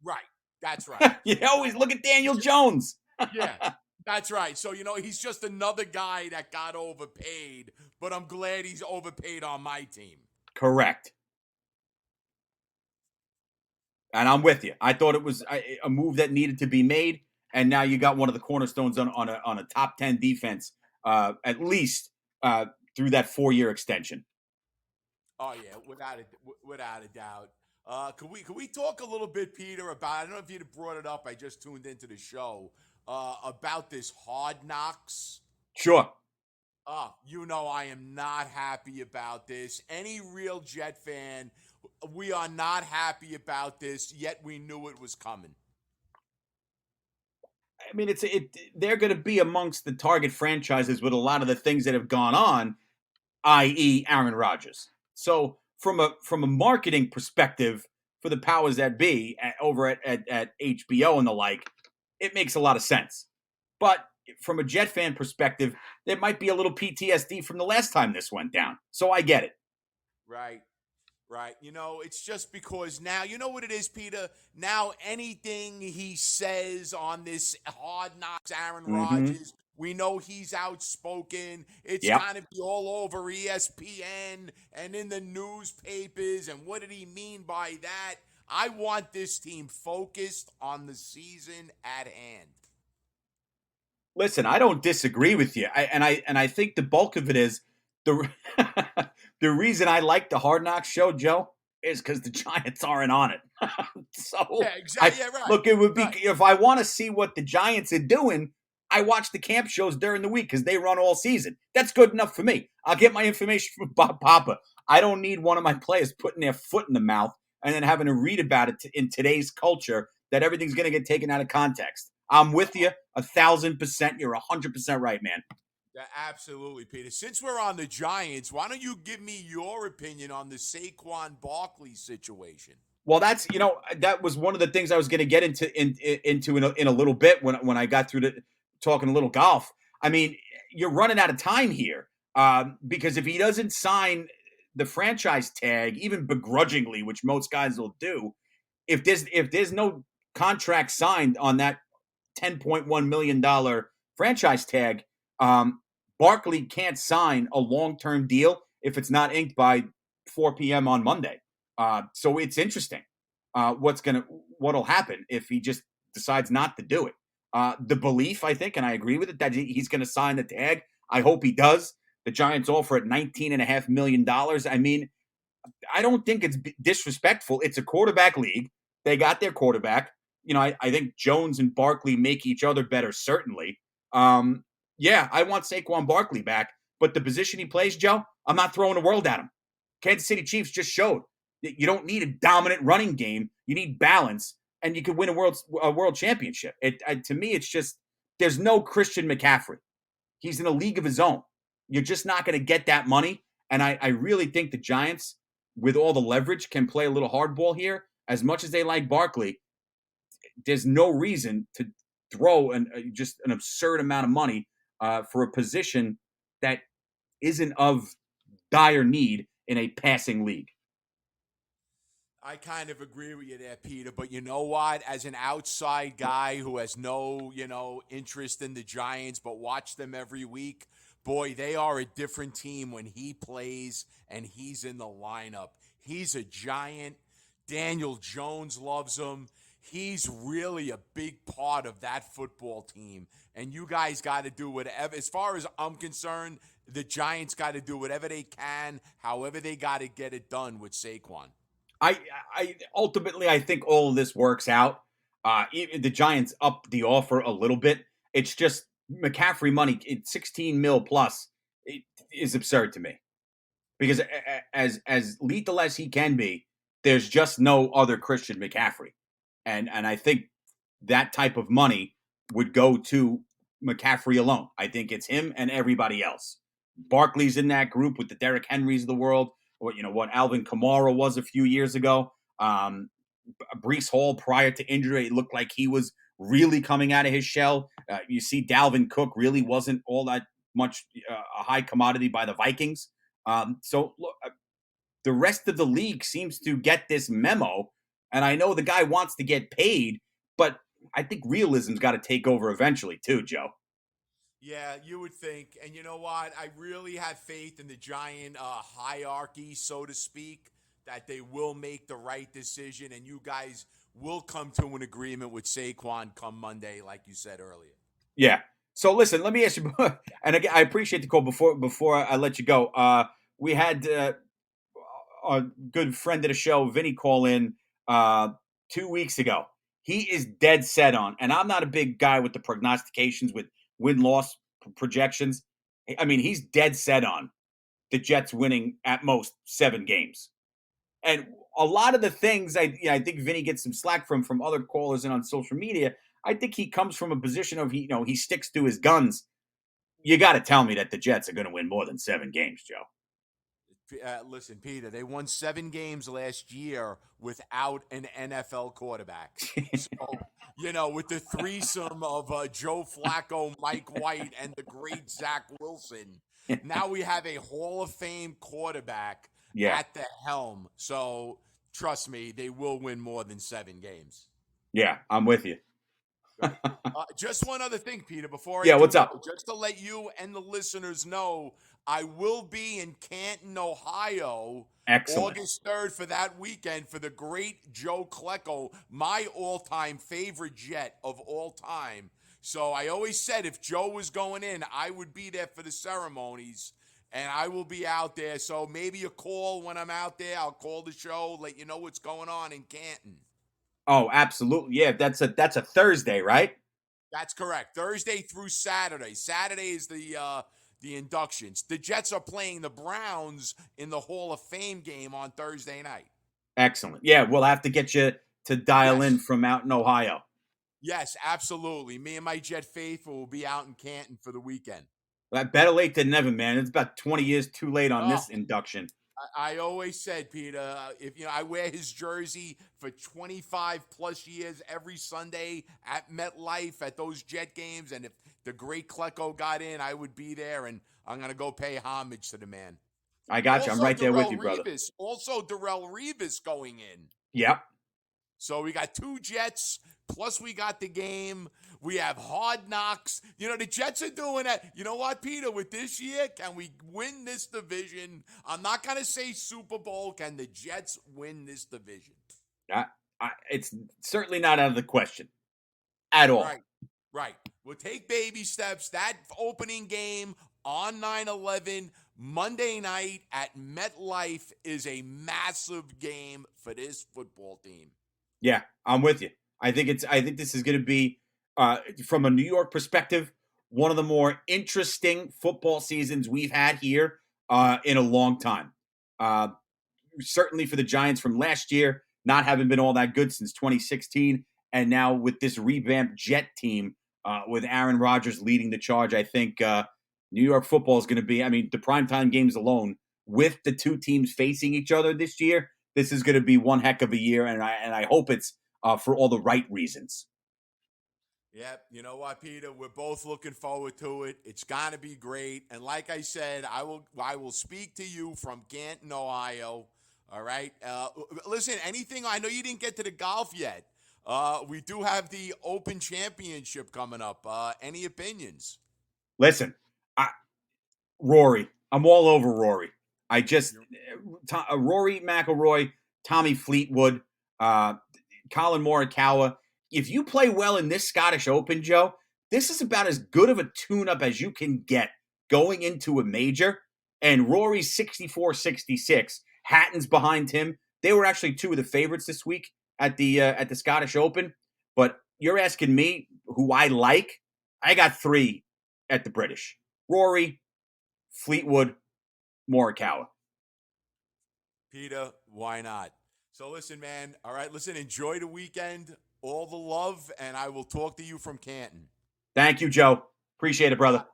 Right. That's right. You always look at Daniel Jones. Yeah. That's right. So, he's just another guy that got overpaid, but I'm glad he's overpaid on my team. Correct. And I'm with you. I thought it was a move that needed to be made, and now you got one of the cornerstones on a top 10 defense, at least through that 4-year extension. Oh yeah, without a doubt. Could we talk a little bit, Peter, about? I don't know if you'd brought it up. I just tuned into the show about this Hard Knocks. Sure. I am not happy about this. Any real Jet fan, we are not happy about this. Yet we knew it was coming. I mean, they're going to be amongst the target franchises with a lot of the things that have gone on, i.e., Aaron Rodgers. So, from a marketing perspective, for the powers that be over at HBO and the like, it makes a lot of sense. But from a Jet fan perspective, there might be a little PTSD from the last time this went down. So I get it. Right. It's just because now, you know what it is, Peter? Now anything he says on this Hard Knocks, Aaron Rodgers, We know he's outspoken. It's Yep. going to be all over ESPN and in the newspapers. And what did he mean by that? I want this team focused on the season at hand. Listen, I don't disagree with you. I think the bulk of it is the the reason I like the Hard Knocks show, Joe, is because the Giants aren't on it. So Yeah, exactly. Yeah, right. Look, it would be Right. if I want to see what the Giants are doing, I watch the camp shows during the week because they run all season. That's good enough for me. I'll get my information from Bob Papa. I don't need one of my players putting their foot in the mouth and then having to read about it in today's culture that everything's going to get taken out of context. I'm with you 1,000%. You're 100% right, man. Yeah, absolutely, Peter. Since we're on the Giants, why don't you give me your opinion on the Saquon Barkley situation? Well, that was one of the things I was going to get into in a little bit when I got through to talking a little golf. I mean, you're running out of time here because if he doesn't sign the franchise tag, even begrudgingly, which most guys will do, if there's no contract signed on that $10.1 million franchise tag, Barkley can't sign a long-term deal if it's not inked by 4 p.m. on Monday. So it's interesting what'll happen if he just decides not to do it. The belief, I think, and I agree with it, that he's going to sign the tag. I hope he does. The Giants offer at $19.5 million. I mean, I don't think it's disrespectful. It's a quarterback league. They got their quarterback. I think Jones and Barkley make each other better, certainly. Yeah, I want Saquon Barkley back, but the position he plays, Joe, I'm not throwing the world at him. Kansas City Chiefs just showed that you don't need a dominant running game. You need balance, and you can win a world championship. To me, it's just there's no Christian McCaffrey. He's in a league of his own. You're just not going to get that money, and I really think the Giants, with all the leverage, can play a little hardball here. As much as they like Barkley, there's no reason to throw just an absurd amount of money for a position that isn't of dire need in a passing league. I kind of agree with you there, Peter. But you know what? As an outside guy who has no, interest in the Giants, but watch them every week, boy, they are a different team when he plays and he's in the lineup. He's a giant. Daniel Jones loves him. He's really a big part of that football team. And you guys got to do whatever. As far as I'm concerned, the Giants got to do whatever they can, however they got to get it done with Saquon. I ultimately, I think all of this works out. The Giants up the offer a little bit. It's just McCaffrey money, 16 mil plus, it is absurd to me. Because as lethal as he can be, there's just no other Christian McCaffrey. And I think that type of money would go to McCaffrey alone. I think it's him and everybody else. Barkley's in that group with the Derrick Henrys of the world, or what Alvin Kamara was a few years ago. Breece Hall, prior to injury, it looked like he was really coming out of his shell. You see Dalvin Cook really wasn't all that much a high commodity by the Vikings. So look, the rest of the league seems to get this memo. And I know the guy wants to get paid, but I think realism's got to take over eventually too, Joe. Yeah, you would think. And you know what? I really have faith in the Giant hierarchy, so to speak, that they will make the right decision and you guys will come to an agreement with Saquon come Monday, like you said earlier. Yeah. So listen, let me ask you, and again, I appreciate the call. Before I let you go, we had a good friend of the show, Vinny, call in 2 weeks ago. He is dead set on, and I'm not a big guy with the prognostications with win-loss projections. I mean, he's dead set on the Jets winning at most 7 games. And a lot of the things I think Vinny gets some slack from other callers and on social media. I think he comes from a position of he sticks to his guns. You got to tell me that the Jets are going to win more than 7 games, Joe. Listen, Peter, they won 7 games last year without an NFL quarterback. So, with the threesome of Joe Flacco, Mike White, and the great Zach Wilson, now we have a Hall of Fame quarterback at the helm. So, trust me, they will win more than 7 games. Yeah, I'm with you. Just one other thing, Peter, before Yeah, I what's do up? go, just to let you and the listeners know, I will be in Canton, Ohio, Excellent. August 3rd for that weekend for the great Joe Klecko, my all-time favorite Jet of all time. So I always said if Joe was going in, I would be there for the ceremonies, and I will be out there. So maybe a call when I'm out there. I'll call the show, let you know what's going on in Canton. Oh, absolutely. Yeah, that's a Thursday, right? That's correct. Thursday through Saturday. Saturday is the inductions. The Jets are playing the Browns in the Hall of Fame game on Thursday night. Excellent. Yeah, we'll have to get you to dial Yes. in from out in Ohio. Yes, absolutely. Me and my Jet faithful will be out in Canton for the weekend. Better late than never, man. It's about 20 years too late on Oh. this induction. I always said, Peter, if I wear his jersey for 25 plus years every Sunday at MetLife at those Jet games, and if the great Klecko got in, I would be there, and I'm going to go pay homage to the man. I got you. I'm right there with you, brother. Also, Darrell Revis going in. Yep. So we got 2 Jets, plus we got the game. We have Hard Knocks. The Jets are doing that. You know what, Peter? With this year, can we win this division? I'm not going to say Super Bowl. Can the Jets win this division? It's certainly not out of the question at all. Right. We'll take baby steps. That opening game on 9/11, Monday night at MetLife is a massive game for this football team. Yeah, I'm with you. I think this is going to be, from a New York perspective, one of the more interesting football seasons we've had here in a long time. Certainly for the Giants from last year, not having been all that good since 2016, and now with this revamped Jet team with Aaron Rodgers leading the charge, I think New York football is going to be, the primetime games alone, with the 2 teams facing each other this year, this is going to be one heck of a year, and I hope it's for all the right reasons. Yep. You know what, Peter? We're both looking forward to it. It's going to be great. And like I said, I will speak to you from Canton, Ohio. All right. Listen, anything? I know you didn't get to the golf yet. We do have the Open Championship coming up. Any opinions? Listen, Rory. I'm all over Rory. Rory McIlroy, Tommy Fleetwood, Colin Morikawa. If you play well in this Scottish Open, Joe, this is about as good of a tune-up as you can get going into a major. And Rory's 64-66. Hatton's behind him. They were actually 2 of the favorites this week at the Scottish Open. But you're asking me who I like? I got 3 at the British. Rory, Fleetwood, Morikawa. Peter, why not? So listen, man. All right, listen, enjoy the weekend. All the love, and I will talk to you from Canton. Thank you, Joe. Appreciate it, brother.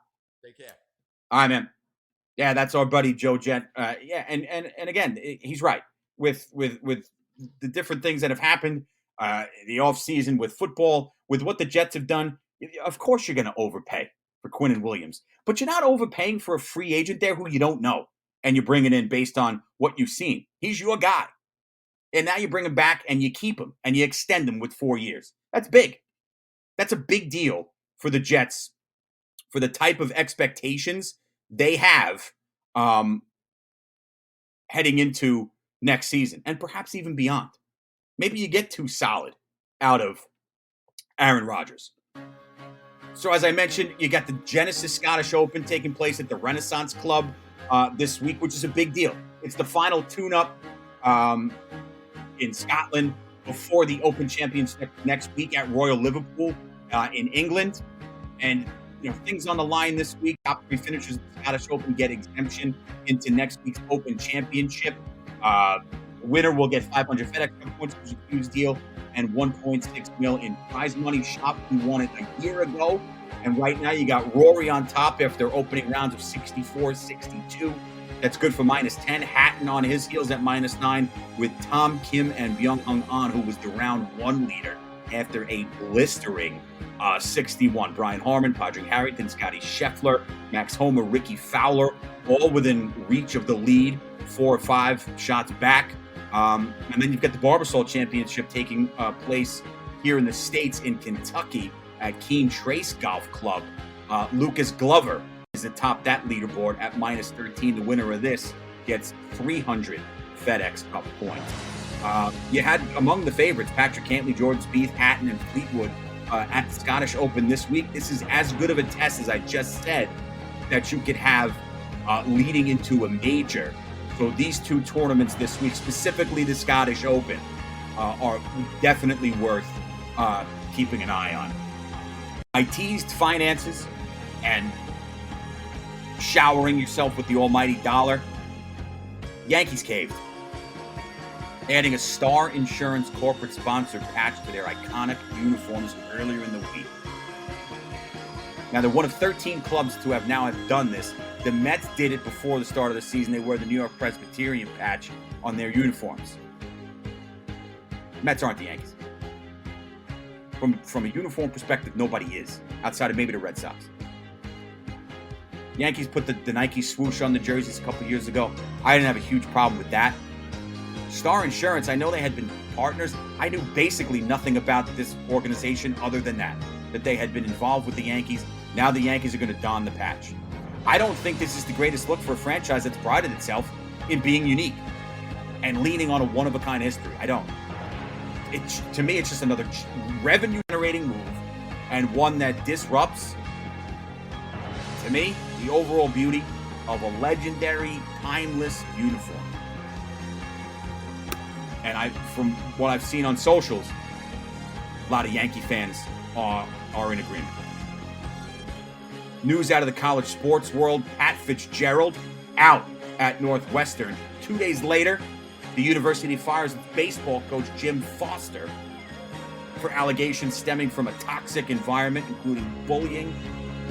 Take care. All right, man. Yeah, that's our buddy Joe Jet. And again, he's right with the different things that have happened, the offseason with football, with what the Jets have done. Of course, you're going to overpay for Quinnen Williams, but you're not overpaying for a free agent there who you don't know, and you're bringing in based on what you've seen. He's your guy. And now you bring him back and you keep him and you extend him with 4 years. That's big. That's a big deal for the Jets, for the type of expectations they have heading into next season and perhaps even beyond. Maybe you get too solid out of Aaron Rodgers. So as I mentioned, you got the Genesis Scottish Open taking place at the Renaissance Club this week, which is a big deal. It's the final tune-up in Scotland before the Open Championship next week at Royal Liverpool in England. And things on the line this week. Top 3 finishers of the Scottish Open get exemption into next week's Open Championship. Winner will get 500 FedEx points, which is a huge deal, and 1.6 mil in prize money. Shop who won it a year ago. And right now you got Rory on top after opening rounds of 64-62. That's good for -10. Hatton on his heels at -9 with Tom Kim and Byung-Hung An, who was the round 1 leader after a blistering 61. Brian Harman, Padraig Harrington, Scotty Scheffler, Max Homa, Ricky Fowler, all within reach of the lead, 4 or 5 shots back. And then you've got the Barbasol Championship taking place here in the States in Kentucky at Keene Trace Golf Club. Lucas Glover is atop that leaderboard at minus 13. The winner of this gets 300 FedEx Cup points. You had among the favorites Patrick Cantlay, Jordan Spieth, Hatton, and Fleetwood at the Scottish Open this week. This is as good of a test as I just said that you could have leading into a major. So these two tournaments this week, specifically the Scottish Open, are definitely worth keeping an eye on. I teased finances and showering yourself with the almighty dollar. Yankees caved, adding a Star Insurance corporate sponsored patch to their iconic uniforms earlier in the week. Now, they're one of 13 clubs to have now done this. The Mets did it before the start of the season. They wear the New York Presbyterian patch on their uniforms. Mets aren't the Yankees. From a uniform perspective, nobody is, outside of maybe the Red Sox. Yankees put the Nike swoosh on the jerseys a couple years ago. I didn't have a huge problem with that. Star Insurance, I know they had been partners. I knew basically nothing about this organization other than that they had been involved with the Yankees. Now the Yankees are going to don the patch. I don't think this is the greatest look for a franchise that's prided itself in being unique and leaning on a one-of-a-kind history. I don't. To me, it's just another revenue-generating move and one that disrupts, to me, the overall beauty of a legendary, timeless uniform. And from what I've seen on socials, a lot of Yankee fans are in agreement. News out of the college sports world, Pat Fitzgerald out at Northwestern. 2 days later, the university fires its baseball coach Jim Foster for allegations stemming from a toxic environment, including bullying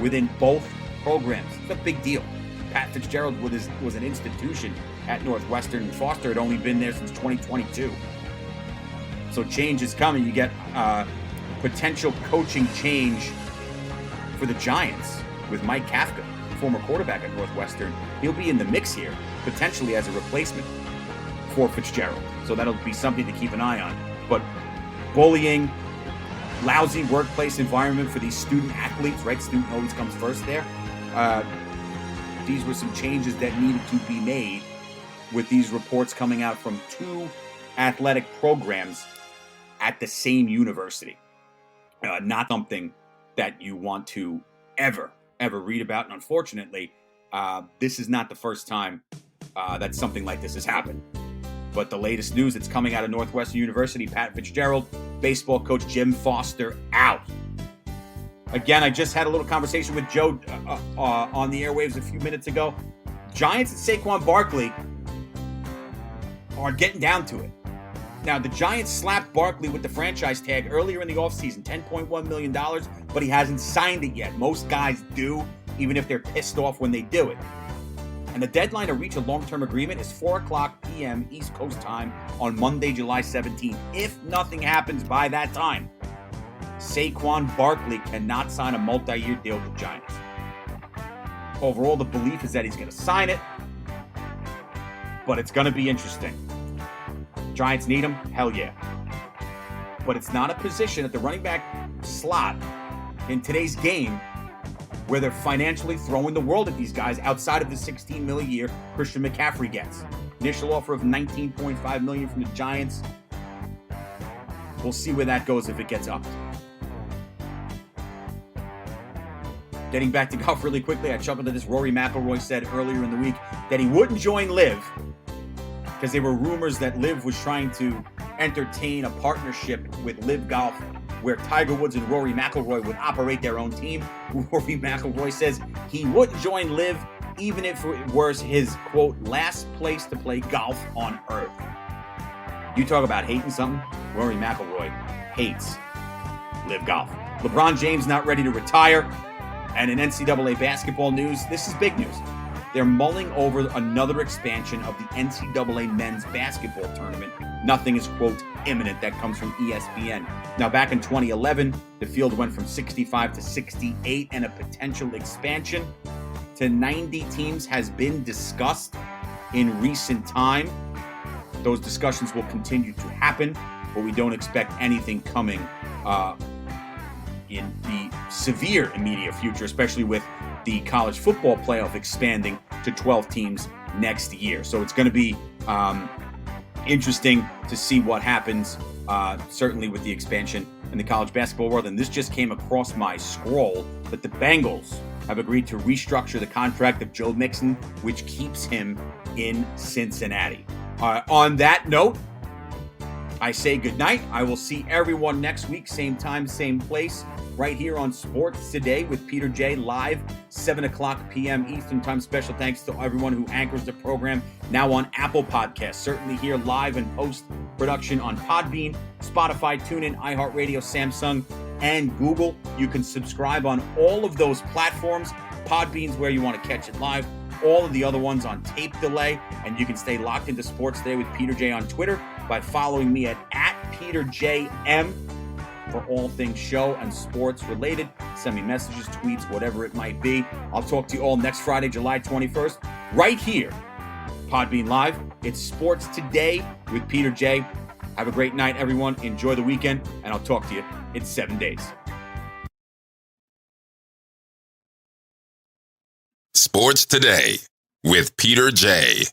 within both programs. It's a big deal. Pat Fitzgerald was an institution at Northwestern, and Foster had only been there since 2022. So change is coming. You get potential coaching change for the Giants with Mike Kafka, former quarterback at Northwestern. He'll be in the mix here, potentially as a replacement for Fitzgerald. So that'll be something to keep an eye on. But bullying, lousy workplace environment for these student athletes, right? Student always comes first there. These were some changes that needed to be made with these reports coming out from two athletic programs at the same university. Not something that you want to ever read about. And unfortunately, this is not the first time that something like this has happened. But the latest news that's coming out of Northwestern University, Pat Fitzgerald, baseball coach Jim Foster out. Again, I just had a little conversation with Joe on the airwaves a few minutes ago. Giants and Saquon Barkley are getting down to it. Now, the Giants slapped Barkley with the franchise tag earlier in the offseason, $10.1 million, but he hasn't signed it yet. Most guys do, even if they're pissed off when they do it. And the deadline to reach a long-term agreement is 4 o'clock p.m. East Coast time on Monday, July 17th. If nothing happens by that time, Saquon Barkley cannot sign a multi-year deal with the Giants. Overall, the belief is that he's going to sign it, but it's going to be interesting. Giants need him? Hell yeah. But it's not a position at the running back slot in today's game where they're financially throwing the world at these guys outside of the $16 million a year Christian McCaffrey gets. Initial offer of $19.5 million from the Giants. We'll see where that goes if it gets upped. Getting back to golf really quickly, I chuckled at this. Rory McIlroy said earlier in the week that he wouldn't join LIV because there were rumors that LIV was trying to entertain a partnership with LIV Golf where Tiger Woods and Rory McIlroy would operate their own team. Rory McIlroy says he wouldn't join LIV even if it was his, quote, last place to play golf on earth. You talk about hating something? Rory McIlroy hates LIV Golf. LeBron James not ready to retire. And in NCAA basketball news, this is big news. They're mulling over another expansion of the NCAA men's basketball tournament. Nothing is, quote, imminent. That comes from ESPN. Now, back in 2011, the field went from 65 to 68, and a potential expansion to 90 teams has been discussed in recent time. Those discussions will continue to happen, but we don't expect anything coming in the severe immediate future, especially with the college football playoff expanding to 12 teams next year. So it's going to be interesting to see what happens, certainly with the expansion in the college basketball world. And this just came across my scroll that the Bengals have agreed to restructure the contract of Joe Mixon, which keeps him in Cincinnati. On that note, I say goodnight. I will see everyone next week, same time, same place, right here on Sports Today with Peter J, live 7 o'clock p.m. Eastern Time. Special thanks to everyone who anchors the program now on Apple Podcasts. Certainly here live and post-production on Podbean, Spotify, TuneIn, iHeartRadio, Samsung, and Google. You can subscribe on all of those platforms. Podbean's where you want to catch it live. All of the other ones on tape delay. And you can stay locked into Sports Today with Peter J on Twitter by following me at PeterJM for all things show and sports related. Send me messages, tweets, whatever it might be. I'll talk to you all next Friday, July 21st, right here, Podbean Live. It's Sports Today with Peter J. Have a great night, everyone. Enjoy the weekend, and I'll talk to you in 7 days. Sports Today with Peter J.